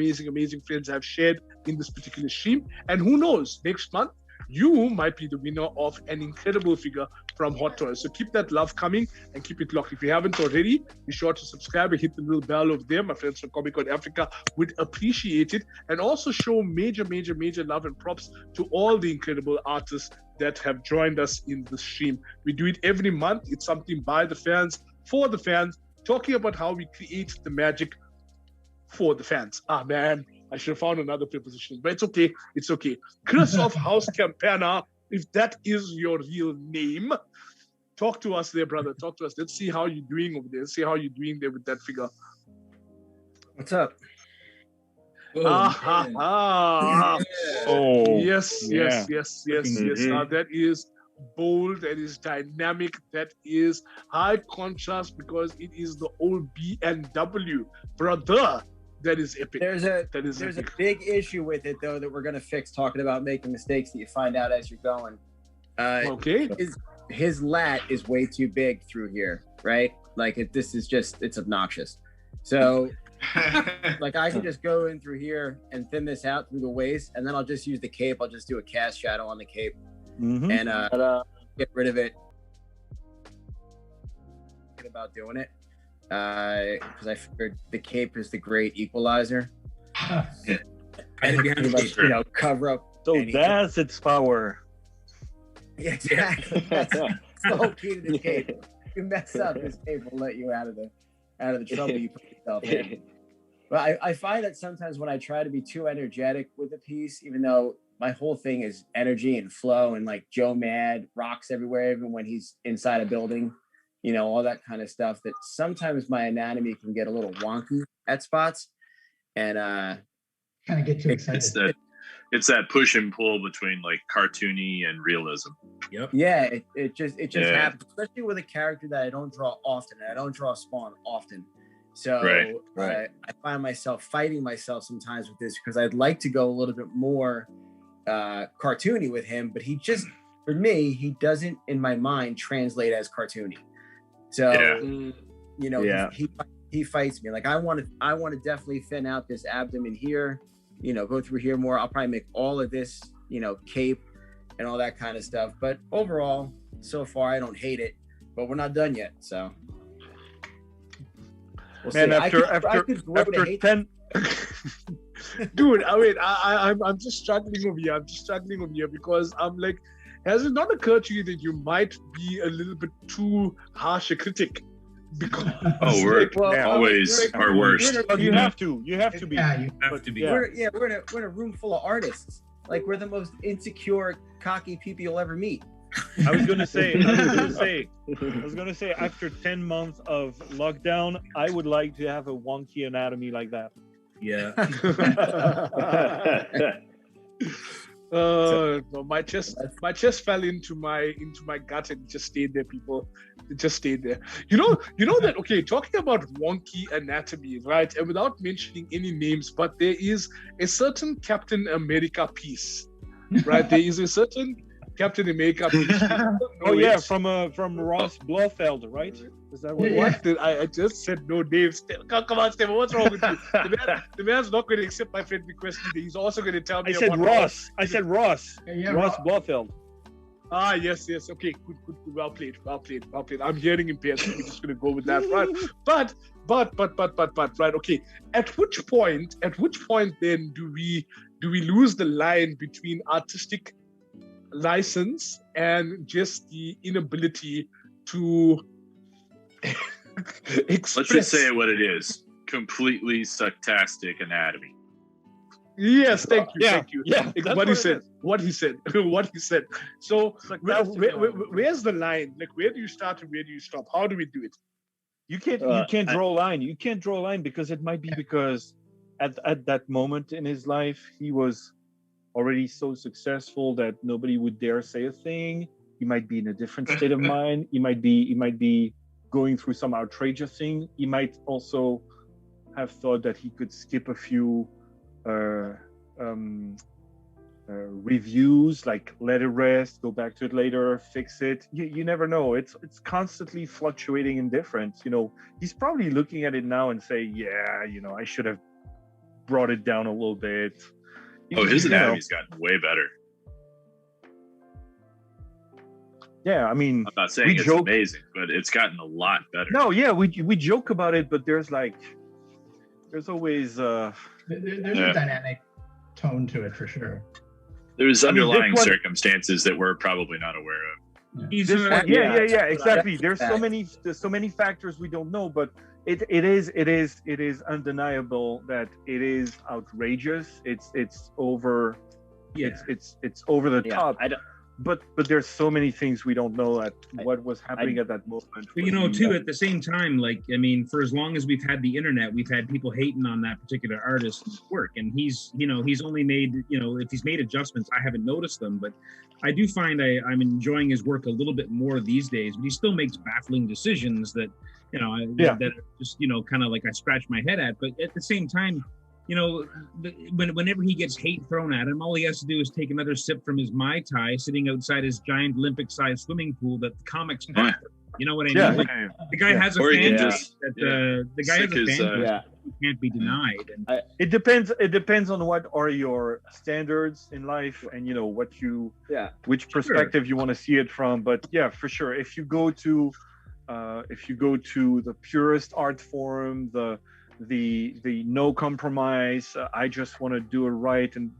friends have shared in this particular stream. And who knows, next month, you might be the winner of an incredible figure from Hot Toys. So keep that love coming and keep it locked. If you haven't already, be sure to subscribe and hit the little bell over there. My friends from Comic Con Africa would appreciate it. And also show major love and props to all the incredible artists that have joined us in the stream. We do it every month. It's something by the fans, for the fans, talking about how we create the magic for the fans. Ah, man. I should have found another preposition, but it's okay. It's okay. Chris of House Campana, if that is your real name, talk to us there, brother. Talk to us. Let's see how you're doing over there. Let's see how you're doing there with that figure. What's up? Oh, yes. That is bold. That is dynamic. That is high contrast because it is the old B&W, brother. That is epic. There's a big issue with it though that we're gonna fix. Talking about making mistakes that you find out as you're going. Okay. His lat is way too big through here, right? Like it's obnoxious. So, like I can just go in through here and thin this out through the waist, and then I'll just use the cape. I'll just do a cast shadow on the cape and get rid of it. About doing it. Because I figured the cape is the great equalizer. And cover up. So that's its power. Yeah, exactly. That's the whole key to the cape. If you mess up, this cape will let you out of the trouble you put yourself in. But I find that sometimes when I try to be too energetic with a piece, even though my whole thing is energy and flow and like Joe Mad rocks everywhere, even when he's inside a building. All that kind of stuff, that sometimes my anatomy can get a little wonky at spots and kind of get too excited. It's that push and pull between like cartoony and realism. Yep. Yeah, it just happens, especially with a character that I don't draw often, and I don't draw Spawn often. So right. I find myself fighting myself sometimes with this because I'd like to go a little bit more cartoony with him, but for me, he doesn't in my mind translate as cartoony. So, he fights me. Like I want to definitely thin out this abdomen here, go through here more. I'll probably make all of this, cape and all that kind of stuff. But overall, so far, I don't hate it, but we're not done yet. So, we'll see. After 10, dude, I mean, I'm just struggling over here. Because I'm like, has it not occurred to you that you might be a little bit too harsh a critic? Because we're always our worst. You have to be. Yeah, you have to be. We're in a room full of artists. Like we're the most insecure, cocky people you'll ever meet. I was gonna say, after 10 months of lockdown, I would like to have a wonky anatomy like that. Yeah. No, my chest fell into my gut and it just stayed there, people. It just stayed there. You know that, okay, talking about wonky anatomy, right? And without mentioning any names, but there is a certain Captain America piece, right? There is a certain Captain America piece. Oh yeah, from Ross Blofeld, right? Is that what? What? I just said no names. Come on, Stephen. What's wrong with you? The man's not going to accept my friend request either. He's also going to tell me. I said Ross. I said Ross. Yeah, Ross Blofeld. Ah, yes. Okay, good. Well played. I'm hearing impaired, so we're just going to go with that, right? But, right? Okay. At which point then do we lose the line between artistic license and just the inability to express? Let's just say what it is: completely sucktastic anatomy. Yes, thank you. Yeah, What he said. So where's the line? Like, where do you start and where do you stop? How do we do it? You can't draw a line. You can't draw a line because it might be because at that moment in his life he was already so successful that nobody would dare say a thing. He might be in a different state of mind. He might be going through some outrageous thing. He might also have thought that he could skip a few reviews, like let it rest, go back to it later, fix it. You never know. It's constantly fluctuating and different. He's probably looking at it now and say, yeah, I should have brought it down a little bit. His anatomy's gotten way better. Yeah, I mean, I'm not saying it's amazing, but it's gotten a lot better. No, yeah, we joke about it, but there's always there's a dynamic tone to it for sure. There's underlying circumstances that we're probably not aware of. Yeah, exactly. There's so many factors we don't know, but it is undeniable that it is outrageous. It's over. Yeah. It's over the top. But there's so many things we don't know what was happening at that moment. But too, at the same time, for as long as we've had the internet, we've had people hating on that particular artist's work, and he's only made, if he's made adjustments, I haven't noticed them, but I do find I'm enjoying his work a little bit more these days. But he still makes baffling decisions that, that just, kind of like I scratch my head at. But at the same time, whenever he gets hate thrown at him, all he has to do is take another sip from his Mai Tai sitting outside his giant Olympic-sized swimming pool that the comics bought. You know what I mean? The guy has a fan base that can't be denied. And it depends on what are your standards in life and which perspective you want to see it from. But yeah, for sure, if you go to the purest art form, the no compromise, I just want to do it right, and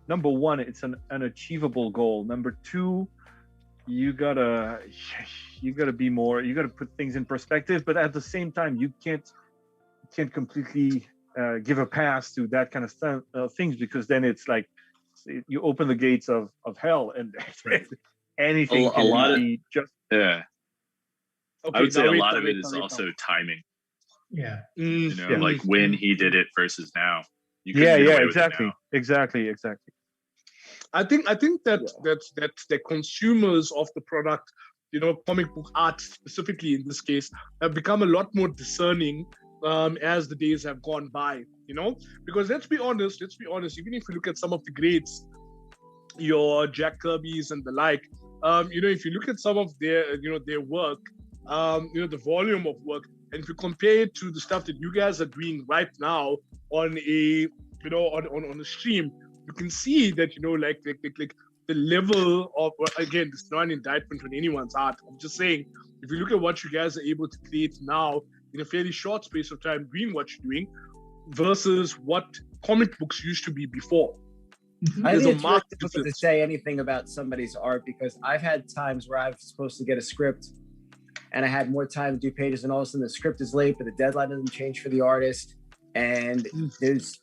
number one, it's an unachievable goal. Number two, you gotta be more, you gotta put things in perspective, but at the same time you can't completely give a pass to that kind of things, because then it's like you open the gates of hell, and anything I would say a lot of it is also timing. Yeah. Like when he did it versus now. Exactly. I think that the consumers of the product, comic book art specifically in this case, have become a lot more discerning as the days have gone by. Because let's be honest, even if you look at some of the greats, your Jack Kirby's and the like, if you look at some of their work, the volume of work, and if you compare it to the stuff that you guys are doing right now on a on a stream, you can see that like the level of, again, it's not an indictment on anyone's art. I'm just saying, if you look at what you guys are able to create now in a fairly short space of time doing what you're doing versus what comic books used to be before. I think it's really difficult to say anything about somebody's art, because I've had times where I'm supposed to get a script and I had more time to do pages, and all of a sudden the script is late, but the deadline doesn't change for the artist. And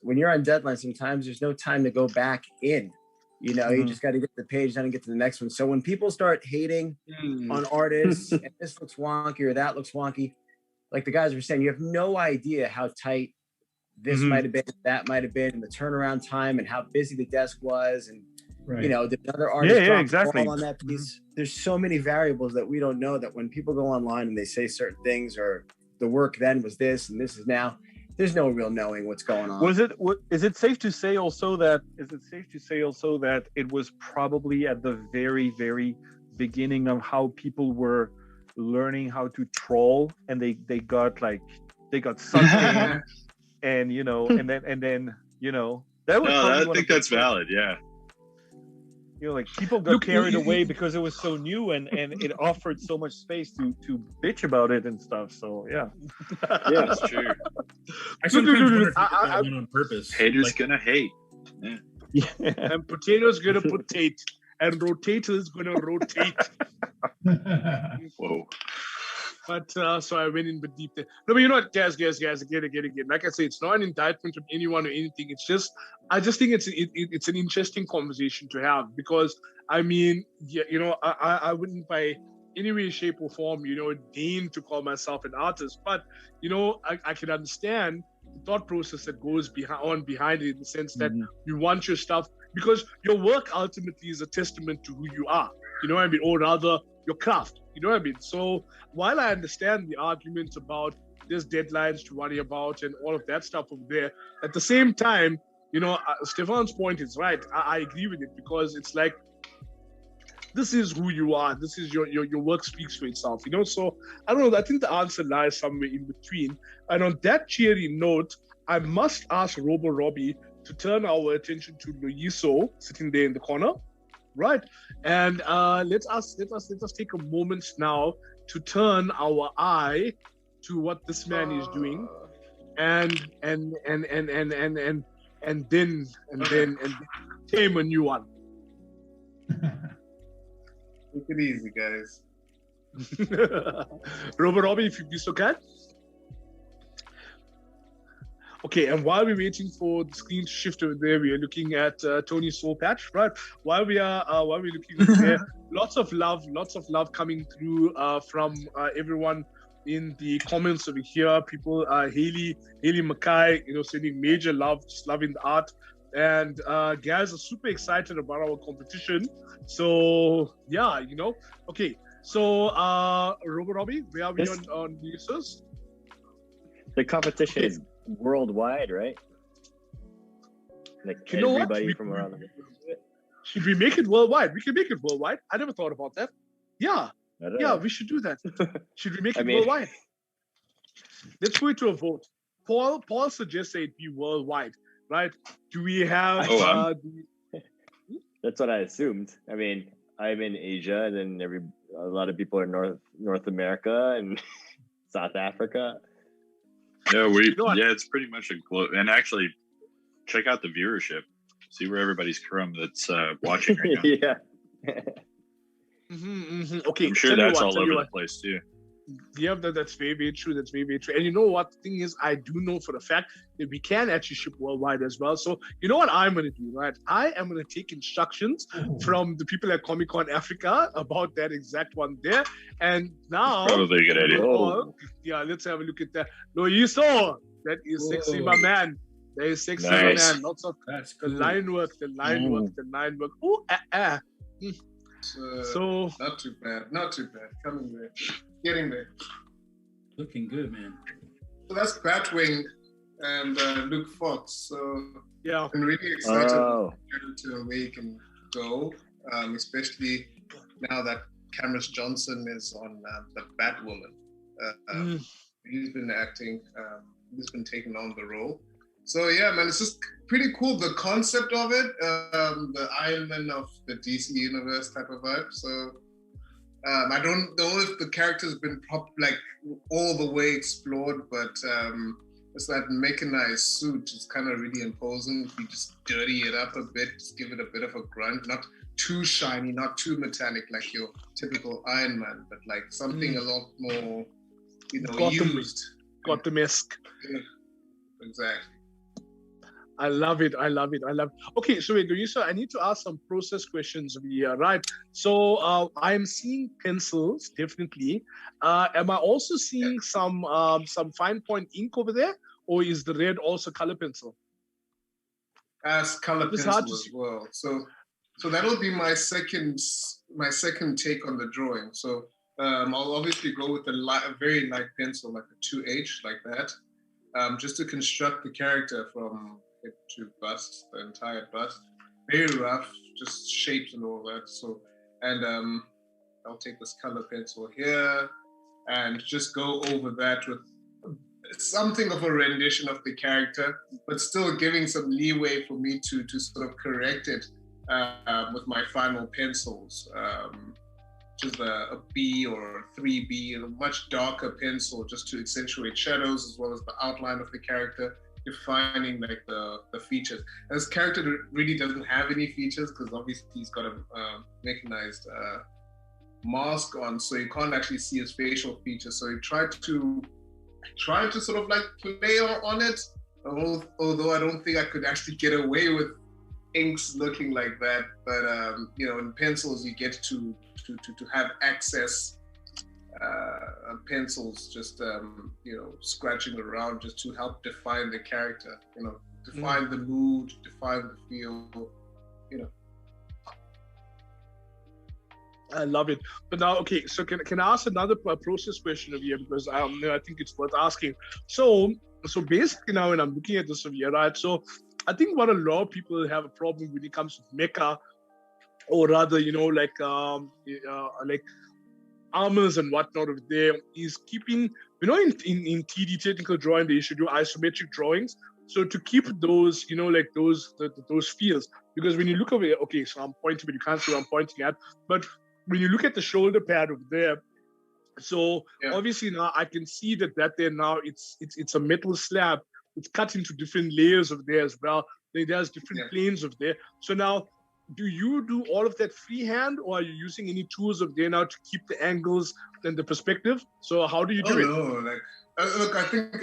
when you're on deadline, sometimes there's no time to go back in. You just got to get the page done and get to the next one. So when people start hating on artists, and this looks wonky or that looks wonky, like the guys were saying, you have no idea how tight this might have been, that might have been, the turnaround time, and how busy the desk was, and did another artist drop the ball on that piece? There's so many variables that we don't know, that when people go online and they say certain things, or the work then was this and this is now, there's no real knowing what's going on. Is it safe to say also that it was probably at the very, very beginning of how people were learning how to troll, and they got sucked in, and and then that was. No, I think that's valid. Yeah. People got carried away because it was so new and it offered so much space to bitch about it and stuff. So yeah, that's true. I sometimes wonder if I went on purpose. Haters gonna hate. Yeah. And potatoes gonna potate, and rotators gonna rotate. Whoa. But so I went in but deep there. No, but you know what, guys, again. Like I say, it's not an indictment of anyone or anything. It's just, I just think it's an interesting conversation to have, because I mean, I wouldn't by any way, shape, or form, deign to call myself an artist, but I can understand the thought process that goes behind it, in the sense that you want your stuff, because your work ultimately is a testament to who you are. You know what I mean? Or rather, your craft. You know what I mean? So while I understand the arguments about there's deadlines to worry about and all of that stuff over there, at the same time, Stefan's point is right. I agree with it, because it's like, this is who you are. This is your work speaks for itself. So I don't know. I think the answer lies somewhere in between. And on that cheery note, I must ask Robo Robbie to turn our attention to Loyiso sitting there in the corner. Right, and let us take a moment now to turn our eye to what this man is doing, and then tame a new one. Take it easy, guys. Robert Robbie, if you'd be so kind. Okay, and while we're waiting for the screen to shift over there, we are looking at Tony's soul patch, right? While we're looking over there, lots of love coming through from everyone in the comments over here. People, Haley Mkize, sending major love, just loving the art, and guys are super excited about our competition. So yeah, Okay, so Robert Robbie, where are we on users? The competition is worldwide, right? Like everybody from around the world. Should we make it worldwide? We can make it worldwide. I never thought about that. Yeah, we should do that. Should we make it worldwide? Let's go to a vote. Paul suggests it be worldwide, right? Do we have? That's what I assumed. I mean, I'm in Asia, and then a lot of people are North America and South Africa. No, it's pretty much a globe. And actually, check out the viewership. See where everybody's from that's watching right now. Yeah. Okay, I'm sure that's all over the place too. Yeah, that's very, very true. That's very, very true. And you know what? The thing is, I do know for a fact that we can actually ship worldwide as well. So you know what I'm going to do, right? I am going to take instructions from the people at Comic Con Africa about that exact one there. And now, probably a good idea. Let's have a look at that. Loyiso, that is sexy, my man. That is sexy, my man. Lots of the line work. Ooh, So not too bad. Coming there. Getting there. Looking good, man. So that's Batwing and Luke Fox. So yeah, I'm really excited to Awake and Go, especially now that Cameron Johnson is on the Batwoman. He's been acting. He's been taking on the role. So yeah, man, it's just pretty cool. The concept of it, the Iron Man of the DC universe type of vibe. So I don't know if the character's been all the way explored, but it's that mechanized suit is kind of really imposing. If you just dirty it up a bit, just give it a bit of a grunt, not too shiny, not too metallic like your typical Iron Man, but like something a lot more, used. Gotham-esque. Yeah, exactly. I love it. Okay, so wait, Loyiso, I need to ask some process questions over here, right? So I'm seeing pencils, definitely. Am I also seeing some fine point ink over there, or is the red also color pencil? As color pencil as well. So that'll be my second take on the drawing. So I'll obviously go with a very light pencil, like a 2H, like that, just to construct the character from head to bust, the entire bust. Very rough, just shapes and all that. So, and I'll take this color pencil here, and just go over that with something of a rendition of the character, but still giving some leeway for me to sort of correct it with my final pencils, which is a B or a 3B, a much darker pencil, just to accentuate shadows as well as the outline of the character, defining like the features. And this character really doesn't have any features because obviously he's got a mechanized mask on, so you can't actually see his facial features. So he tried to sort of like play on it, although I don't think I could actually get away with inks looking like that. But in pencils you get to have access pencils just scratching around just to help define the character, define the mood, define the feel, I love it. But now, okay, so can I ask another process question of you, because I think it's worth asking. So basically now when I'm looking at this over here, right? So I think what a lot of people have a problem when it comes to mecha, or rather, like armors and whatnot over there, is keeping, in 3D technical drawing, they should do isometric drawings. So to keep those, like those feels, because when you look over here, okay, so I'm pointing, but you can't see what I'm pointing at, but when you look at the shoulder pad over there, so obviously now I can see that there now it's a metal slab. It's cut into different layers of there as well. There's different planes of there. So now, do you do all of that freehand, or are you using any tools of there now to keep the angles and the perspective? So how do you do it? No, look, I think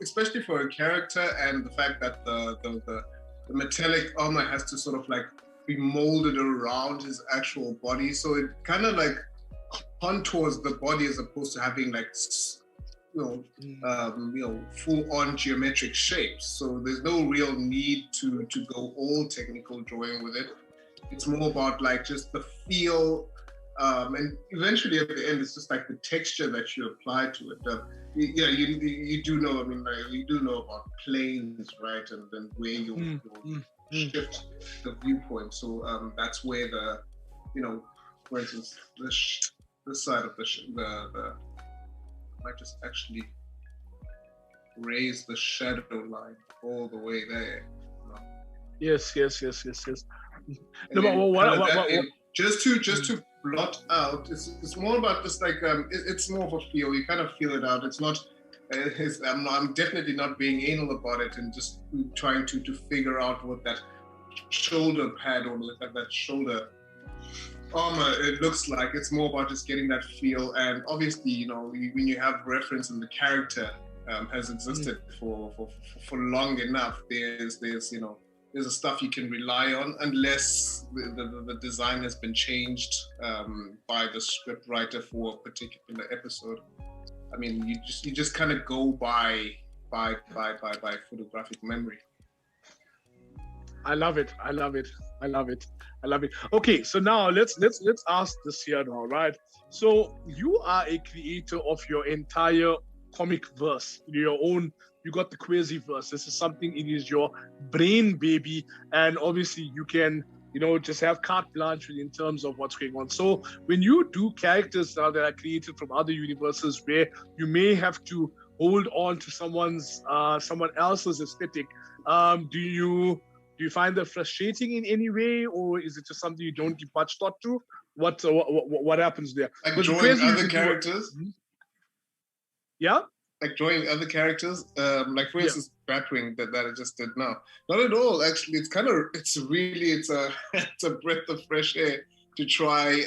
especially for a character, and the fact that the metallic armor has to sort of like be molded around his actual body, so it kind of like contours the body as opposed to having like full-on geometric shapes. So there's no real need to go all technical drawing with it. It's more about like just the feel, and eventually at the end it's just like the texture that you apply to it. You do know. I mean, like, you do know about planes, right? And then where you shift the viewpoint. So that's where for instance, this side of the might just actually raise the shadow line all the way there. Yes. No, but what, just to blot out, it's more about just like it's more of a feel. You kind of feel it out. It's not. I'm definitely not being anal about it and just trying to figure out what that shoulder pad or that shoulder armor it looks like. It's more about just getting that feel. And obviously, when you have reference and the character has existed for long enough, there's a stuff you can rely on, unless the design has been changed by the script writer for a particular episode. I mean, you just kind of go by photographic memory. I love it. Okay, so now let's ask this here now, right? So you are a creator of your entire comic verse, your own. You got the Quasi-verse. This is something, it is your brain baby, and obviously you can, just have carte blanche in terms of what's going on. So when you do characters now that are created from other universes where you may have to hold on to someone else's aesthetic, do you find that frustrating in any way, or is it just something you don't give much thought to? What happens there? Like drawing other characters? Yeah? Like drawing other characters, like for instance, Batwing that I just did now. Not at all, actually. It's a breath of fresh air to try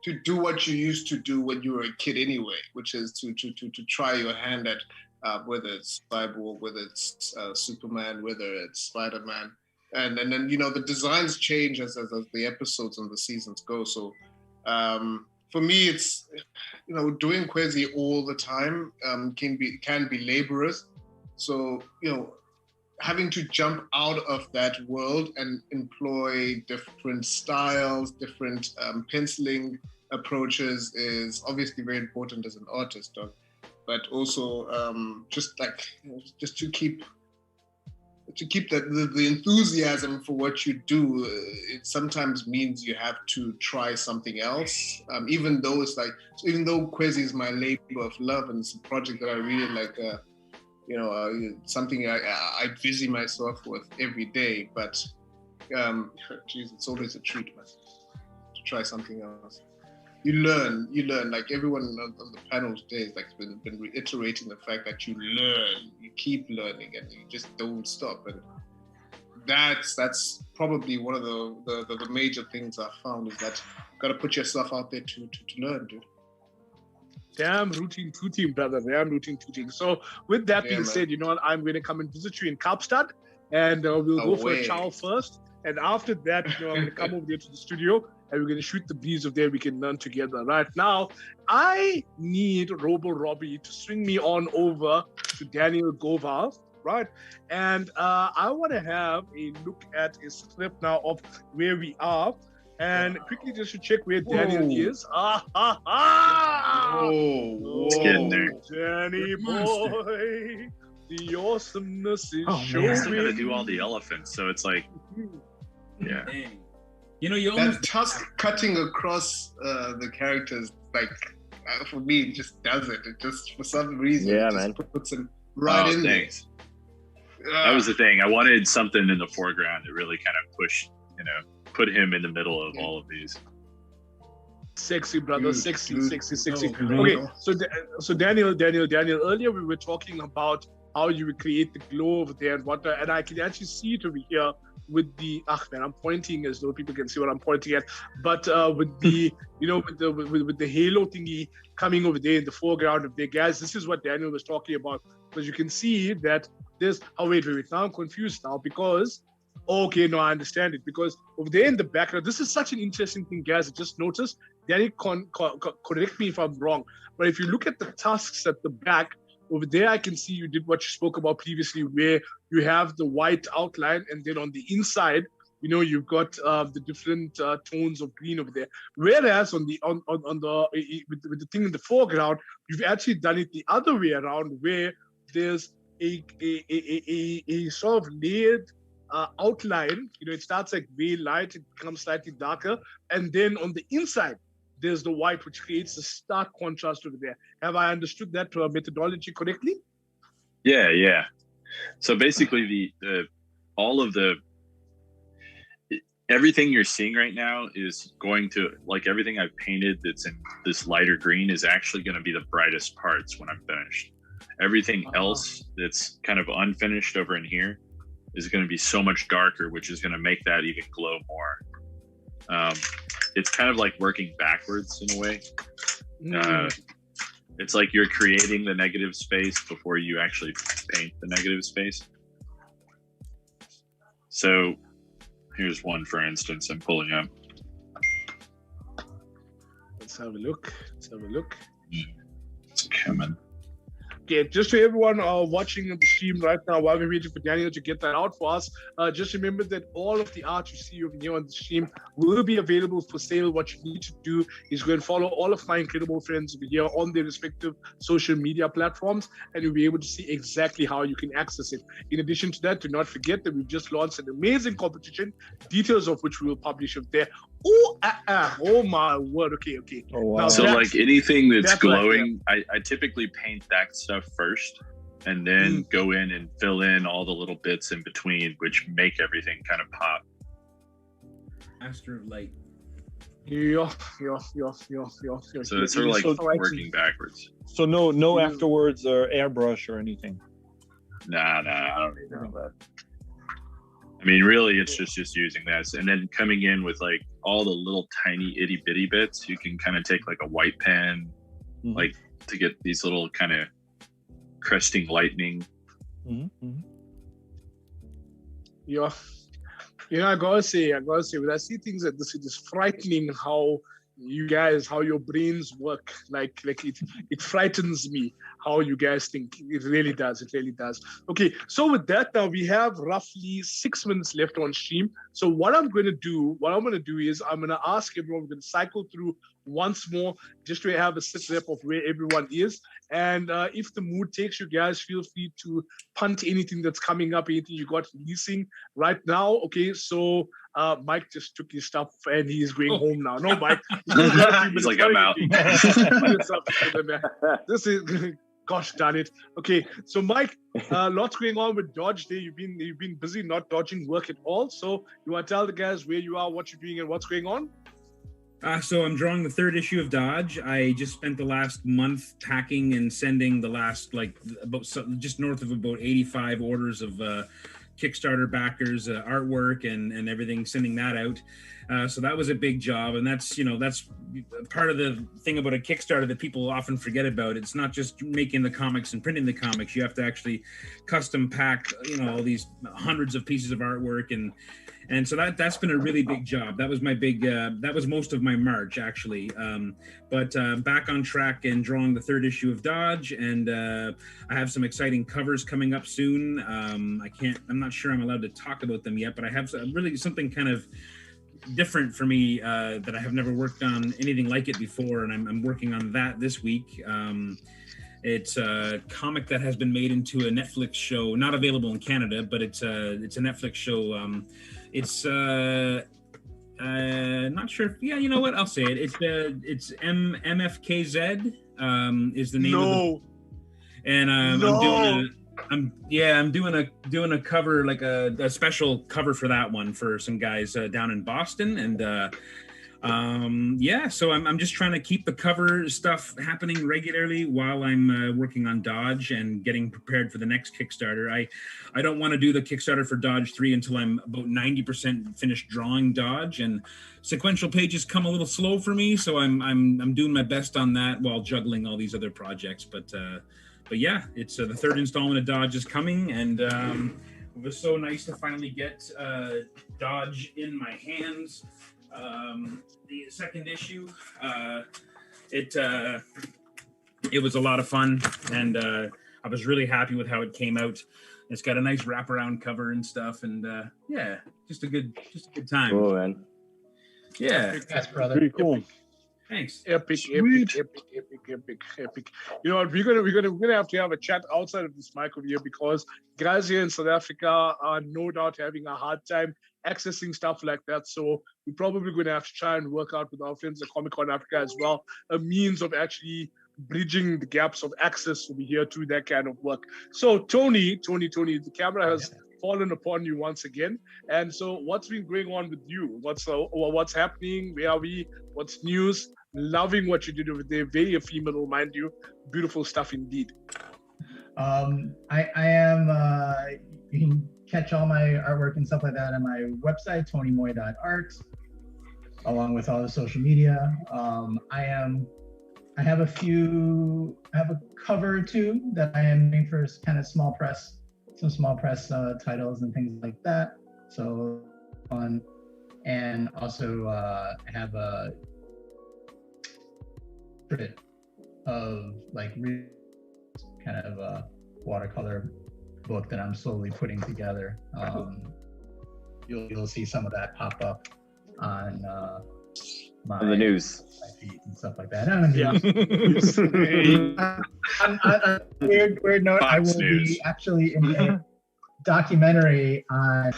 to do what you used to do when you were a kid anyway, which is to try your hand at whether it's Cyborg, whether it's Superman, whether it's Spider-Man, and then the designs change as the episodes and the seasons go. So for me, it's doing Quasi all the time can be laborious. So having to jump out of that world and employ different styles, different penciling approaches is obviously very important as an artist, but also just to keep to keep the enthusiasm for what you do, it sometimes means you have to try something else. Even though Mkize is my labor of love and it's a project that I really like, something I busy myself with every day. But geez, it's always a treat, man, to try something else. You learn. Like everyone on the panel today has like been reiterating the fact that you learn, you keep learning, and you just don't stop. And that's probably one of the major things I found is that you got to put yourself out there to learn, dude. Damn rooting tooting, brother. Damn rooting tooting. So with that being said, you know what? I'm going to come and visit you in Kaapstad, and we'll go for a chow first. And after that, I'm going to come over there to the studio, and we're going to shoot the breeze of there. We can learn together. Right now, I need Robo Robbie to swing me on over to Daniel Govar, right? And I want to have a look at a script now of where we are. And quickly just to check where Daniel is. It's getting there. Danny boy, the awesomeness is showing. I still got to do all the elephants, so it's like, yeah. Dang. You know, you that almost tusk cutting across the characters, like for me, it just does it. It just for some reason, puts him right in there. That was the thing. I wanted something in the foreground that really kind of pushed, put him in the middle of all of these. Sexy, brother. Sexy. Okay, so Daniel, earlier we were talking about how you would create the glow over there and whatnot, and I can actually see it over here with the I'm pointing as though people can see what I'm pointing at, but with the with the halo thingy coming over there in the foreground of there, guys. This is what Daniel was talking about, because you can see that there's wait, now I'm confused now, because okay, no, I understand it, because over there in the background, this is such an interesting thing, guys. I just noticed. Danny, correct me if I'm wrong, but if you look at the tusks at the back, over there, I can see you did what you spoke about previously, where you have the white outline, and then on the inside, you've got the different tones of green over there. Whereas on the with the thing in the foreground, you've actually done it the other way around, where there's a sort of layered outline. It starts like very light, it becomes slightly darker, and then on the inside, there's the white, which creates a stark contrast over there. Have I understood that methodology correctly? Yeah. So basically, everything you're seeing right now is going to, like, everything I've painted that's in this lighter green is actually going to be the brightest parts when I'm finished. Everything else that's kind of unfinished over in here is going to be so much darker, which is going to make that even glow more. It's kind of like working backwards in a way. It's like you're creating the negative space before you actually paint the negative space. So here's one, for instance, I'm pulling up. Let's have a look. It's coming. Okay, just to everyone watching the stream right now, while we're waiting for Daniel to get that out for us, just remember that all of the art you see over here on the stream will be available for sale. What you need to do is go and follow all of my incredible friends over here on their respective social media platforms, and you'll be able to see exactly how you can access it. In addition to that, do not forget that we've just launched an amazing competition, details of which we will publish up there. Oh my word. Okay. Oh, wow. Now so like anything that's glowing, like, I typically paint that stuff first, and then go in and fill in all the little bits in between, which make everything kind of pop. Master of light. Yeah. So it's sort of like working backwards. So no afterwards or airbrush or anything. Nah, I don't need all that. I mean, really, it's just using this, and then coming in with like all the little tiny itty bitty bits. You can kind of take like a white pen, like to get these little kind of cresting lightning. Yeah. I gotta say, when I see things like this, it is frightening how you guys, how your brains work. Like it frightens me how you guys think. It really does. It really does. Okay, so with that, now we have roughly 6 minutes left on stream. So what I'm going to do is I'm going to ask everyone. We're going to cycle through once more just to have a sit rep of where everyone is. And if the mood takes you guys, feel free to punt anything that's coming up, anything you got releasing right now. Okay, so Mike just took his stuff and he's going home now. No, Mike. He's like, I'm out. This is, gosh darn it. Okay, so Mike, lots going on with Dodge Day. You've been busy not dodging work at all. So you want to tell the guys where you are, what you're doing, and what's going on? So I'm drawing the 3rd issue of Dodge. I just spent the last month packing and sending the last just north of about 85 orders of Kickstarter backers, artwork and everything, sending that out. So that was a big job, and that's part of the thing about a Kickstarter that people often forget about. It's not just making the comics and printing the comics. You have to actually custom pack, all these hundreds of pieces of artwork and so that's been a really big job. That was my big, that was most of my March, actually. But back on track and drawing the 3rd issue of Dodge, and I have some exciting covers coming up soon. I'm not sure I'm allowed to talk about them yet, but I have really something kind of different for me that I have never worked on anything like it before, and I'm working on that this week. It's a comic that has been made into a Netflix show, not available in Canada, but it's a Netflix show. It's not sure if, you know what, I'll say it. It's MFKZ is the name of the, and I'm doing a cover, like a special cover for that one for some guys down in Boston, and so I'm just trying to keep the cover stuff happening regularly while I'm working on Dodge and getting prepared for the next Kickstarter. I don't want to do the Kickstarter for Dodge 3 until I'm about 90% finished drawing Dodge, and sequential pages come a little slow for me, so I'm doing my best on that while juggling all these other projects. But yeah, it's the 3rd installment of Dodge is coming, and it was so nice to finally get Dodge in my hands. The 2nd issue, it was a lot of fun, and I was really happy with how it came out. It's got a nice wraparound cover and stuff, and just a good time. Cool, man. Yeah, Yes, brother. Pretty cool. thanks. Epic. You know what? We're gonna have to have a chat outside of this mic over here, because guys here in South Africa are no doubt having a hard time accessing stuff like that. So we're probably going to have to try and work out with our friends at Comic Con Africa as well, a means of actually bridging the gaps of access over here to that kind of work. So Tony, the camera has fallen upon you once again. And so what's been going on with you? What's happening? Where are we? What's news? Loving what you did over there. Very ephemeral, mind you. Beautiful stuff indeed. I am, you can catch all my artwork and stuff like that on my website, tonymoy.art, along with all the social media. I have a cover or two that I am doing for kind of some small press titles and things like that. So fun. And also I have a bit of like kind of a watercolor book that I'm slowly putting together. You'll see some of that pop up on the news, my feed and stuff like that. On a weird note, Fox I will News. be actually in a documentary on.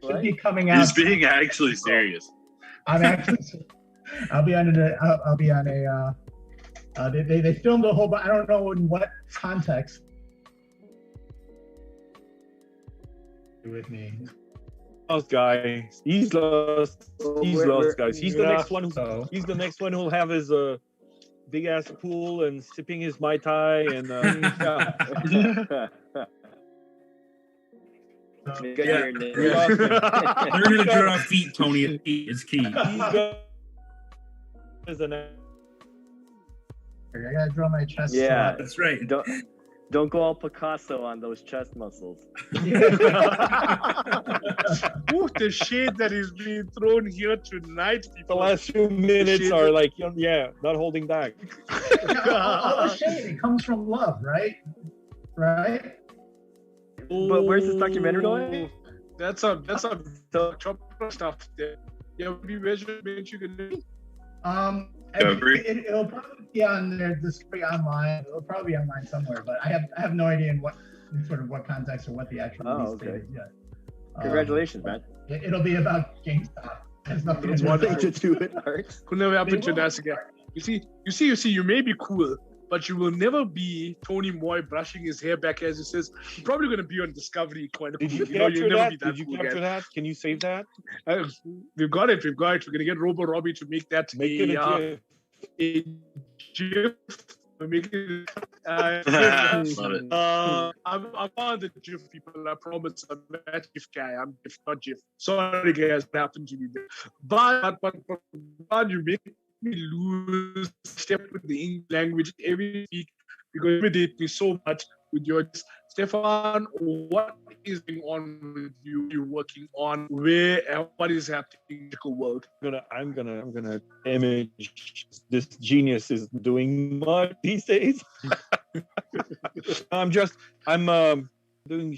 Should be coming out. He's being actually serious. I'm actually. I'll be on a. They filmed a whole, but I don't know in what context. With me. Lost guy. He's lost. He's lost, guys. He's the next one. He's the next one who'll have his big ass pool and sipping his mai tai and yeah. Learn how to draw feet, Tony. Is key. I gotta draw my chest. Yeah, That's right. Don't go all Picasso on those chest muscles. Ooh, the shade that is being thrown here tonight. The People. last few minutes are like, yeah, not holding back. All the shade, it comes from love, right? Right? But where's this documentary going? That's a chocolate stuff there. Yeah, be measurement you can do. It'll probably be on there. This will be online. It'll probably be online somewhere, but I have no idea in what context or what the actual release date is yet. Congratulations, man. It'll be about GameStop. There's nothing to do with art. Could never happen to us again. You see, you may be cool, but you will never be Tony Moy brushing his hair back as he says. You're probably going to be on Discovery. Quite a Did you cool. You'll never capture be that? Did you cool capture again. that? Can you save that? We've got it. We're going to get Robo Robbie to make that Make it a GIF. GIF. We're making Love it. I'm on the GIF people. I promise I'm not GIF guy. I'm GIF, not GIF. Sorry, guys, what happened to me there. But you make me lose step with the English language every week because you intimidate me so much with your Stefan. What is going on with you? You're working on where and what is happening in the world? I'm gonna image this genius is doing much these days. I'm doing